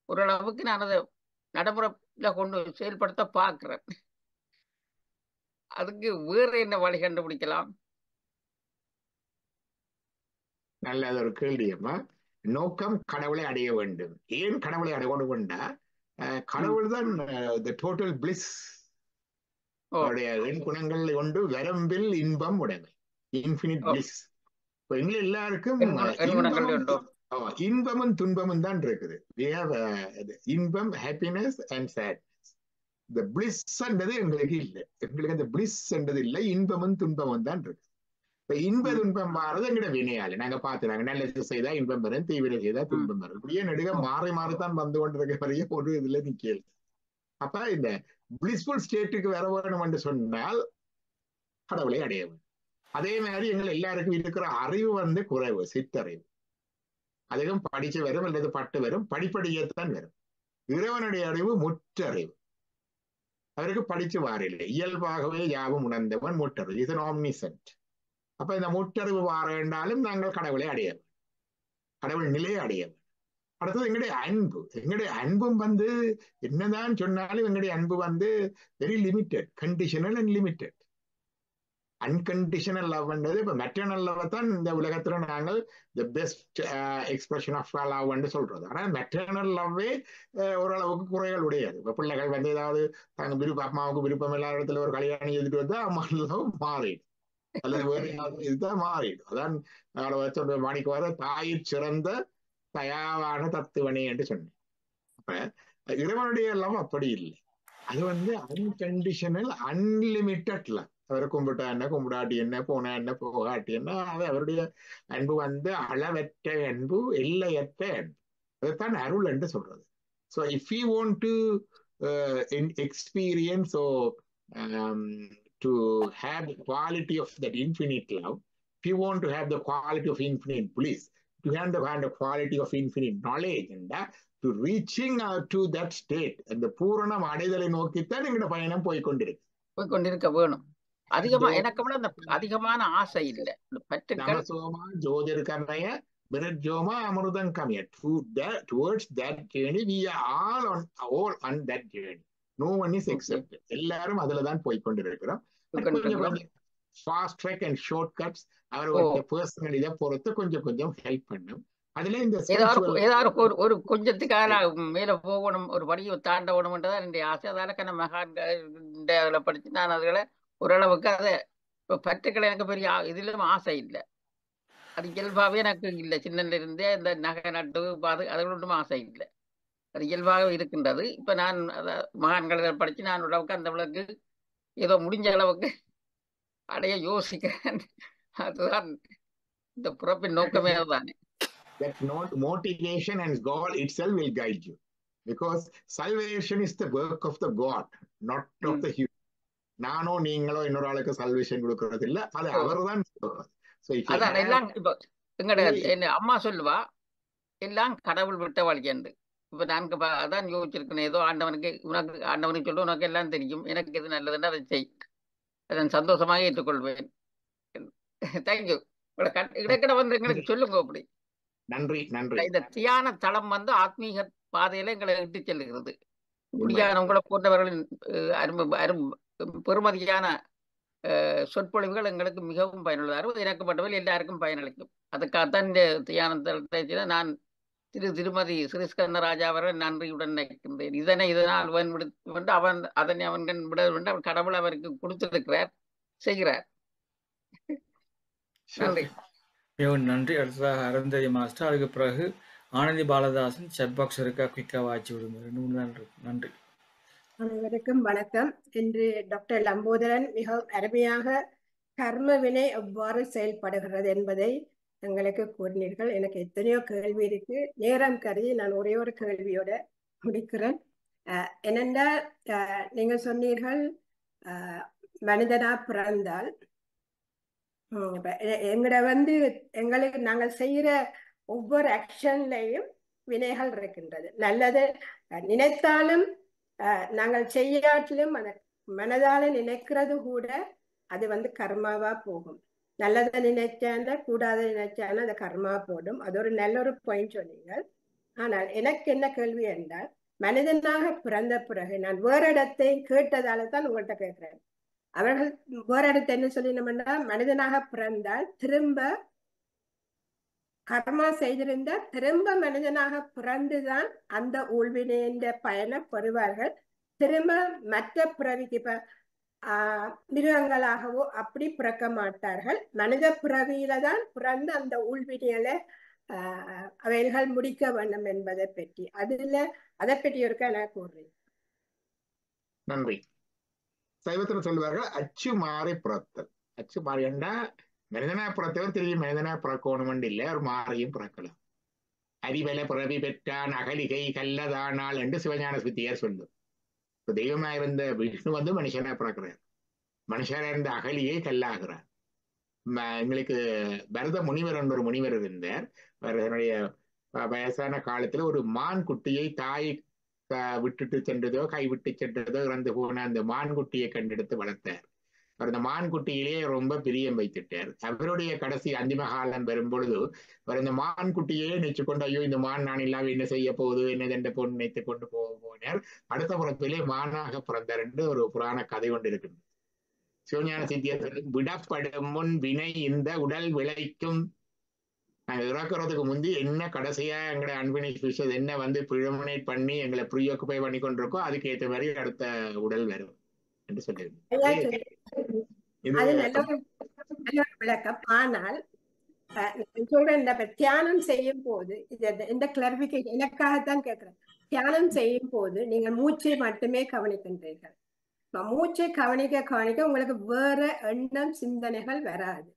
[SPEAKER 9] ஓரளவுக்கு நான் அதை நடைமுறையில கொண்டு செயல்படுத்த பார்க்கிறேன். அதுக்கு வேற என்ன வழி கண்டுபிடிக்கலாம்?
[SPEAKER 3] நல்லது ஒரு கேள்வியம்மா. நோக்கம் கடவுளை அடைய வேண்டும். ஏன் கடவுளை அடைய வேண்டும்னா கடவுள் தான் டோட்டல் பிளிஸ். அவருடைய குணங்கள் கொண்டு வரம்பில் இன்பம் உடைமை, இன்ஃபினிட் பிளிஸ். எங்களை எல்லாருக்கும் இன்பமும் துன்பமும் தான் இருக்குது. இன்பம், ஹாப்பினஸ் அண்ட் சேட்னஸ். இந்த பிளிஸ் என்றது எங்களுக்கு இல்லை. எங்களுக்கு அந்த பிளிஸ் என்றது இல்லை, இன்பமும் துன்பமும் தான் இருக்கு. இப்ப இன்ப துன்பம் மாறது எங்கட வினையால நாங்க பாத்துறாங்க. நல்லது செய்தா இன்பம் வரும், தீவிர செய்தா துன்பம் வரும். இப்படியே நெடுக மாறி மாறித்தான் வந்து கொண்டிருக்க வரைய ஒரு இதுல நிக்கல. அப்ப இந்த பிளிஸ்ஃபுல் ஸ்டேட்டுக்கு வர வேணும் என்று சொன்னால் கடவுளை அடைய வேண்டும். அதே மாதிரி எங்கள் எல்லாருக்கும் இருக்கிற அறிவு வந்து குறைவு, சிற்றறிவு. அதிகம் படிச்சு வரும் அல்லது பட்டு வரும், படிப்படியத்தான் வரும். இறைவனுடைய அறிவு முற்றறிவு. அவருக்கு படிச்சு வாரில்லை, இயல்பாகவே யாவும் உணர்ந்தவன் முற்றறிவு. இது ஆம்னிசென்ட். அப்ப இந்த முற்றறிவு வார வேண்டாலும் நாங்கள் கடவுளை அடைய வேண்டும், கடவுள் நிலையை அடைய வேண்டும். அடுத்தது எங்களுடைய அன்பு. எங்களுடைய அன்பும் வந்து என்னதான் சொன்னாலும் எங்களுடைய அன்பு வந்து very limited, conditional and limited. Unconditional லவ்ன்றது இப்ப மெட்டர்னல் லவ் தான் இந்த உலகத்துல நாங்கள் தி பெஸ்ட் எக்ஸ்பிரஷன் ஆஃப் லவ்ன்னு சொல்றது. ஆனா மெட்டர்னல் லவ்வே ஓரளவுக்கு குறைகள் உடையது. இப்ப பிள்ளைகள் வந்து ஏதாவது தாங்க விருப்பம், அம்மாவுக்கு விருப்பம் இல்லாத இடத்துல ஒரு கல்யாணம் செய்துட்டு வந்தா அம்மா லவ் மாறிடும், அல்லது வேறு இதுதான் மாறிடும். அதான் மணிக்கு வர தாயிற் சிறந்த தயாவான தத்துவனே என்று சொன்னேன். அப்ப இறைவனுடைய லவ் அப்படி இல்லை. அது வந்து அன்கண்டிஷனல், அன்லிமிட்டட் லவ். அவரை கும்பிட்டா என்ன, கும்பிடாட்டி என்ன, போனா என்ன, போகாட்டி என்ன, அது அவருடைய அன்பு வந்து அளவற்ற அன்பு, எல்லையற்ற அன்பு. அதைத்தான் அருள் என்று சொல்றது. So if you want to experience to have the quality of that infinite love, if you want to have the quality of infinite bliss, to have the quality of infinite knowledge, and to reaching to that state, அந்த பூரணம் அடைதலை நோக்கித்தான் எங்களோட பயணம் போய்கொண்டிருக்க வேணும்.
[SPEAKER 9] அதிகமா எனக்கு அந்த அதிகமான ஆசை இல்லை.
[SPEAKER 3] நமசோமா ஜோதிர்கமய விரஜோமா அமிர்தம் கமய. Towards that journey we are all on that journey. No one is excepted. எல்லாரும் அதுலதான் போய்கொண்டிருக்கிறோம். Fast track and short cuts அவருடைய பர்சனல் இதை பொறுத்து கொஞ்சம் கொஞ்சம் ஹெல்ப் பண்ணும். அதுல இந்த
[SPEAKER 9] ஏதாவது ஒரு கொஞ்சத்துக்காக மேல போகணும், ஒரு வழியை தாண்டணும்ன்றதான் என்னுடைய ஆசை. அதனால மகான்களை படிச்சு நான் அதுகளை ஓரளவுக்கு அதை பற்றுக்களை எனக்கு பெரிய இதுலயும் ஆசை இல்லை. அது இயல்பாகவே எனக்கு இல்லை. சின்னல இருந்தே இந்த நகை நட்டு அது ஒன்றும் ஆசை இல்லை. அது இயல்பாக இருக்கின்றது. இப்ப நான் மகான்களை படிச்சு நான் ஓரளவுக்கு அந்த அளவுக்கு ஏதோ முடிஞ்ச அளவுக்கு அடைய யோசிக்கிறேன். அதுதான் இந்த பிறப்பின் நோக்கமே தானே.
[SPEAKER 3] That motivation and God itself will guide you, because salvation is the work of the God, not of the human. நானோ நீங்களோ இன்னொரு ஆளுக்கு சல்வேஷன் கொடுக்கறது இல்ல, அது அவர்தான் சொல்றது.
[SPEAKER 9] அதான் எல்லாம் இப்ப எங்கட அம்மா சொல்லுவா, எல்லாம் கடவுள் விட்ட வழியண்டு. இப்ப நான் அதான் யோசிச்சிருக்கேன், ஏதோ ஆண்டவனுக்கு உனக்கு ஆண்டவனுக்கு சொல்ல உனக்கு எல்லாம் தெரியும், எனக்கு எது நல்லதுன்னு அதை செய், அதன் சந்தோஷமாக ஏற்றுக்கொள்வேன். தேங்க்யூ. இடைக்கிட வந்து எங்களுக்கு சொல்லுங்க. அப்படி
[SPEAKER 3] நன்றி நன்றி.
[SPEAKER 9] இந்த தியான தளம் வந்து ஆத்மீக பாதையில எங்களை இட்டு செல்லுகிறது. இப்படியான உங்களை போன்றவர்களின் பெருமதியான சொற்பொழிவுகள் எங்களுக்கு மிகவும் பயனுள்ளதாக எனக்கு மட்டுமில்லை எல்லாருக்கும் பயனளிக்கும். அதுக்காகத்தான் இந்த தியானத்தை நான் திருமதி ஸ்ரீஸ்கந்தராஜா அவர்கள் நன்றியுடன் நினைக்கின்றேன். இதனால் அவன் அதனை அவன் விட வேண்டும். அவன் கடவுள் அவருக்கு கொடுத்திருக்கிறார், செய்கிறார். நன்றி.
[SPEAKER 1] மிகவும் நன்றி. அடுத்ததாக அருந்ததி மாஸ்டர், அதுக்கு பிறகு ஆனந்தி பாலதாசன். செட் பாக்ஸ் இருக்கா, குயிக்கா வாய்ச்சி விடுங்க. நன்றி.
[SPEAKER 2] அனைவருக்கும் வணக்கம். இன்று டாக்டர் லம்போதரன் மிகவும் அருமையாக கர்ம வினை எவ்வாறு செயல்படுகிறது என்பதை எங்களுக்கு கூறினீர்கள். எனக்கு எத்தனையோ கேள்வி இருக்கு. நேரம் கருதி நான் ஒரே ஒரு கேள்வியோட முடிக்கிறேன். என்னென்றால் நீங்கள் சொன்னீர்கள் மனிதனா பிறந்தால் எங்களுக்கு நாங்கள் செய்யற ஒவ்வொரு ஆக்ஷன்லையும் வினைகள் இருக்கின்றது. நல்லது நினைத்தாலும் நாங்கள் செய்யாட்டிலும் மனதால நினைக்கிறது கூட அது கர்மாவா போகும். நல்லதை நினைச்சான கூடாத நினைச்சான அது கர்மா போடும். அது ஒரு நல்ல ஒரு பாயிண்ட் சொன்னீங்க. ஆனால் எனக்கு என்ன கேள்வி என்றால், மனிதனாக பிறந்த பிறகு நான் வேற இடத்தையும் கேட்டதால தான் உங்கள்கிட்ட கேட்கிறேன். அவர்கள் வேற இடத்தை என்ன சொல்லினோம்னா, மனிதனாக பிறந்தால் திரும்ப கர்மா செய்திருந்தா திரும்ப மனிதனாக பிறந்துதான் அந்த ஊழ்வினையின் பயனை பெறுவார்கள். திரும்ப மற்ற பிறவிக்கு இப்ப மிருகங்களாகவோ அப்படி பிறக்க மாட்டார்கள். மனித பிறவியில தான் பிறந்து அந்த ஊழ்வினைகளை அவைகள் முடிக்க வேண்டும் என்பதை பற்றி அதை பற்றி இருக்க நான் கூறுறேன்.
[SPEAKER 3] நன்றி. சைவத்தில் சொல்லுவார்கள் அச்சு மாறி பிறத்தல். அச்சு மாறி என்றா மனிதனா பிறத்தவர் திரும்பி மனிதனா பிறக்கணும் இல்லை, ஒரு மாறியும் பிறக்கலாம். அறிவல பிறவி பெற்றான் அகலிகை கல்லதானால் என்று சிவஞான சித்தியார் சொல்லும். இப்ப தெய்வமா இருந்த விஷ்ணு மனுஷனா பிறக்கிறார். மனுஷனா இருந்த அகலியை கல்லாகிறார். எங்களுக்கு பரத முனிவர் என்ற ஒரு முனிவர் இருந்தார். அவருடைய வயசான காலத்துல ஒரு மான் குட்டியை தாய் விட்டுட்டு சென்றதோ கைவிட்டு சென்றதோ இறந்து போன அந்த மான்குட்டியை கண்டெடுத்து வளர்த்தார். அவர் அந்த மான்குட்டியிலேயே ரொம்ப பிரியம் வைத்துட்டார். அவருடைய கடைசி அந்திம காலம் வரும் பொழுது அவர் இந்த மான்குட்டியே நினைச்சு கொண்டு, ஐயோ இந்த மான் நான் இல்லாம என்ன செய்ய போகுது, என்னதென்ற பொண்ணு நினைத்து கொண்டு போனார். அடுத்த புறத்திலே மானாக பிறந்தார் என்று ஒரு புராண கதை கொண்டு இருக்கின்றது. சிவஞான சித்தியார் விடப்படும் முன் வினை இந்த உடல் விளைக்கும். நாங்கள் இறக்குறதுக்கு முந்தி என்ன கடைசியா எங்களை அன்பினிஷ் விஷயம் என்ன பிரிமினேட் பண்ணி எங்களை ப்ரீஆக்குபை பண்ணி கொண்டிருக்கோம், அதுக்கு ஏற்ற மாதிரி அடுத்த உடல் வரும் என்று சொல்லியிருக்கேன்.
[SPEAKER 2] விளக்கம். ஆனால் சொல்றேன், தியானம் செய்யும் போது இந்த கிளாரிபிகேஷன் எனக்காகத்தான் கேட்கிறேன். தியானம் செய்யும் போது நீங்கள் மூச்சை மட்டுமே கவனிக்கின்றீர்கள். மூச்சை கவனிக்க உங்களுக்கு வேற எண்ணம் சிந்தனைகள் வராது.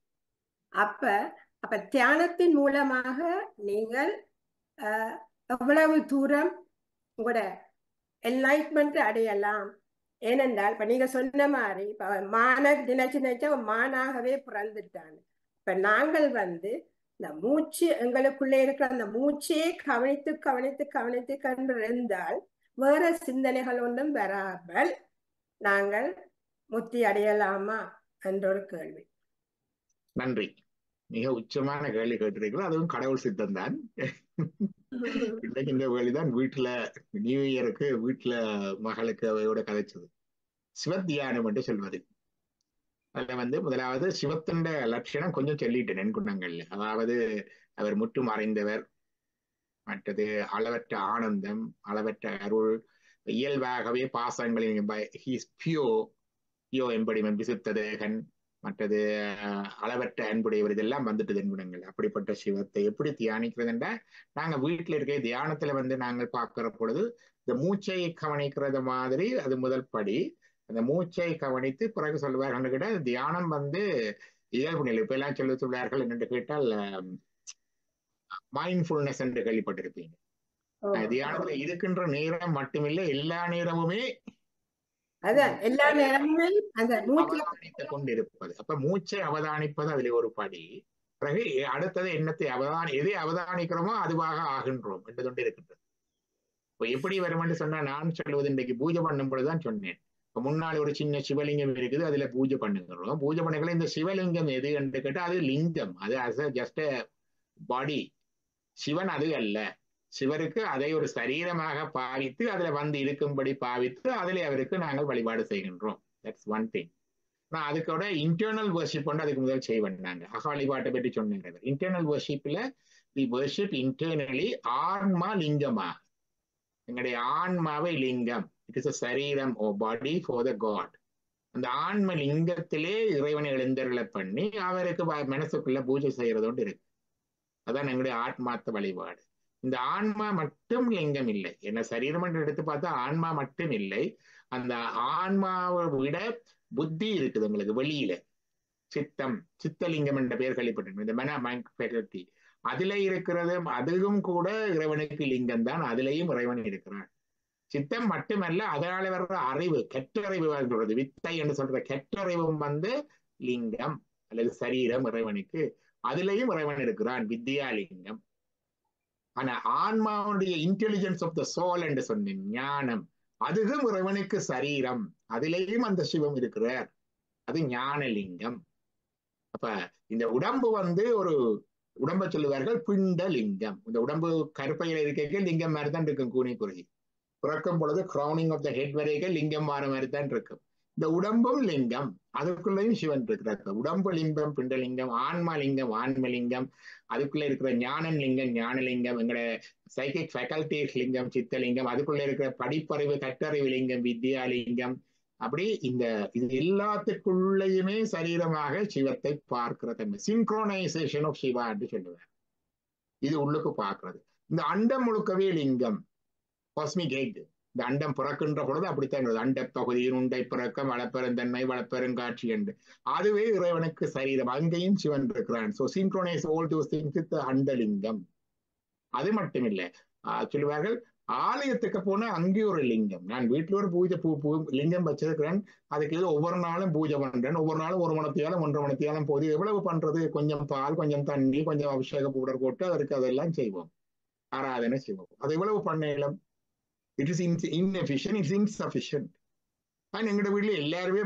[SPEAKER 2] அப்ப தியானத்தின் மூலமாக நீங்கள் எவ்வளவு தூரம் உங்களோட என்லைட்மெண்ட் அடையலாம். ஏனென்றால் இப்ப நீங்க சொன்ன மாதிரி இப்ப மான நினைச்சா மானாகவே பிறந்துட்டான். இப்ப நாங்கள் இந்த மூச்சு எங்களுக்குள்ளே இருக்கிற அந்த மூச்சையே கவனித்து கவனித்து கவனித்து கண்டு இருந்தால் வேற சிந்தனைகள் ஒன்றும் வராமல் நாங்கள் முத்தி அடையலாமா என்ற ஒரு கேள்வி.
[SPEAKER 3] நன்றி. மிக உச்சமான கேள்வி கேட்டிருக்கிறோம். அதுவும் கடவுள் சித்தம் தான். இன்னைக்கு இந்த வேலைதான் வீட்டுல நியூ இயருக்கு வீட்டுல மகளுக்கு அவையோட கதைச்சது. சிவத்தியானம் என்று சொல்வது. அதுல முதலாவது சிவத்தின் லட்சணம் கொஞ்சம் சொல்லிட்டேன் நென்குணங்கள்ல. அதாவது அவர் முற்று மறைந்தவர், மற்றது அளவற்ற ஆனந்தம், அளவற்ற அருள், இயல்பாகவே பாசங்களின் பியோ எம்படிமன் விசுத்த தேகன், மற்றது அளவற்ற அன்புடையவர், இதெல்லாம் வந்துட்டு நென்குணங்கள். அப்படிப்பட்ட சிவத்தை எப்படி தியானிக்கிறதுன்றா, நாங்க வீட்டுல இருக்க தியானத்துல நாங்கள் பார்க்கிற பொழுது இந்த மூச்சை கவனிக்கிறது மாதிரி அது முதல் படி. அந்த மூச்சை கவனித்து பிறகு சொல்லுவார்கள் கிட்ட தியானம் இயல்பு நிலை. இப்ப எல்லாம் சொல்லுவார்கள் என்று கேட்டால் மைண்ட்ஃபுல்னஸ் என்று கேள்விப்பட்டிருப்பீங்க. தியானத்துல இருக்கின்ற நேரம் மட்டுமில்லை, எல்லா நேரமுமே அவதானித்துக் கொண்டிருப்பது. அப்ப மூச்சை அவதானிப்பது அதுல ஒரு படி. பிறகு அடுத்தது எண்ணத்தை எதை அவதானிக்கிறோமோ அதுவாக ஆகின்றோம் என்று கொண்டு இருக்கின்றது. இப்ப எப்படி வரும் என்று சொன்னா, நான் சொல்லுவது இன்றைக்கு பூஜை பண்ணும் பொழுதுதான் சொன்னேன். இப்ப முன்னாடி ஒரு சின்ன சிவலிங்கம் இருக்குது, அதுல பூஜை பண்ணுகிறோம். பூஜை பண்ணுகிற இந்த சிவலிங்கம் எது என்று கேட்டா அது லிங்கம், அது ஜஸ்ட் பாடி. சிவன் அது அல்ல. சிவருக்கு அதை ஒரு சரீரமாக பாவித்து அதுல வந்து இருக்கும்படி பாவித்து அதிலே அவருக்கு நாங்கள் வழிபாடு செய்கின்றோம். That's one thing. நான் அதுக்கோட இன்டர்னல் வர்ஷிப் வந்து அதுக்கு முதல் செய்வேன். நாங்க அக வழிபாட்டை பற்றி சொன்னேன். இன்டர்னல் வர்ஷிப்ல வி வர்ஷிப் இன்டர்னலி ஆன்மா லிங்கமா, எங்களுடைய ஆன்மாவை லிங்கம், இட் இஸ் அ சரீரம் ஓ பாடி ஃபார் த காட். அந்த ஆன்ம லிங்கத்திலே இறைவனை எழுந்தருளை பண்ணி அவருக்கு மனசுக்குள்ள பூஜை செய்யறதோடு இருக்கு. அதான் எங்களுடைய ஆத்மார்த்த வழிபாடு. இந்த ஆன்மா மட்டும் லிங்கம் இல்லை, என்ன சரீரம் என்று எடுத்து பார்த்தா ஆன்மா மட்டும் இல்லை, அந்த ஆன்மாவை விட புத்தி இருக்குது உங்களுக்கு வெளியில. சித்தம், சித்தலிங்கம் என்ற பெயர் கேள்விப்பட்டிருக்கோம். இந்த மன அதுல இருக்கிறது, அதுவும் கூட இறைவனுக்கு லிங்கம் தான். அதுலேயும் இறைவன் இருக்கிறான். சித்தம் மட்டுமல்ல, அதனால வர்ற அறிவு, கற்றறிவு சொல்றது, வித்தை என்று சொல்ற கற்றறிவும் வந்து லிங்கம் அல்லது சரீரம் இறைவனுக்கு. அதுலேயும் இறைவன் இருக்கிறான், வித்யா லிங்கம். ஆனா ஆன்மாவுடைய இன்டெலிஜென்ஸ் ஆஃப் த சோல் என்று சொன்னேன், ஞானம், அதுவும் இறைவனுக்கு சரீரம், அதிலேயும் அந்த சிவம் இருக்கிறார், அது ஞானலிங்கம். அப்ப இந்த உடம்பு வந்து ஒரு உடம்பை சொல்லுவார்கள் பிண்ட லிங்கம். இந்த உடம்பு கருப்பையில இருக்க லிங்கம் மாதிரி தான் இருக்கும். கூனி குறுகி பிறக்கும் பொழுது கிரௌனிங் ஆஃப் த ஹெட் வரைக்கும் லிங்கம் மாற மாதிரி தான் இருக்கும். இந்த உடம்பும் லிங்கம், அதுக்குள்ளேயும் சிவன் இருக்கிறார். உடம்பு லிங்கம் பிண்டலிங்கம், ஆன்மா லிங்கம் ஆன்மலிங்கம், அதுக்குள்ள இருக்கிற ஞானன் லிங்கம் ஞானலிங்கம், எங்களோட சைக்கிக் ஃபேக்கல்டிஸ் லிங்கம் சித்தலிங்கம், அதுக்குள்ள இருக்கிற படிப்பறிவு கற்றறிவு லிங்கம் வித்யாலிங்கம். அப்படி இந்த இது எல்லாத்துக்குள்ளேயுமே சரீரமாக சிவத்தை பார்க்கிற தன்மை, சிங்க்ரோனைசேஷன் ஆஃப் சிவா என்று சொல்லுவார். இது உள்ளுக்கு பார்க்கிறது. இந்த அண்டம் முழுக்கவே லிங்கம், காஸ்மிக் எக். இந்த அண்டம் பிறக்கின்ற பொழுது அப்படித்தான் அண்ட பகுதியின் உண்டை பிறக்கம் வளப்பெருந்தன்மை வளப்பெருங்காட்சி என்று, அதுவே இறைவனுக்கு சரீரம், அங்கேயும் சிவன் இருக்கிறான். So synchronise all those things with அண்டலிங்கம். அது மட்டும் இல்லை, சொல்லுவார்கள் ஆலயத்துக்கு போனா அங்கே ஒரு லிங்கம். நான் வீட்டுல ஒரு பூஜை லிங்கம் வச்சிருக்கிறேன், அதுக்கு ஒவ்வொரு நாளும் பூஜை பண்றேன். ஒவ்வொரு நாளும் 1 மணித்தியாலும் 1.5 மணித்தியாலும் போது எவ்வளவு பண்றது, கொஞ்சம் பால் கொஞ்சம் தண்ணி கொஞ்சம் அபிஷேக பவுடர் போட்டு அதற்கு அதெல்லாம் செய்வோம், ஆராதனை செய்வோம். அது எவ்வளவு பண்ணலாம்? It is inefficient, it's insufficient. எங்களோட வீட்டுல எல்லாருமே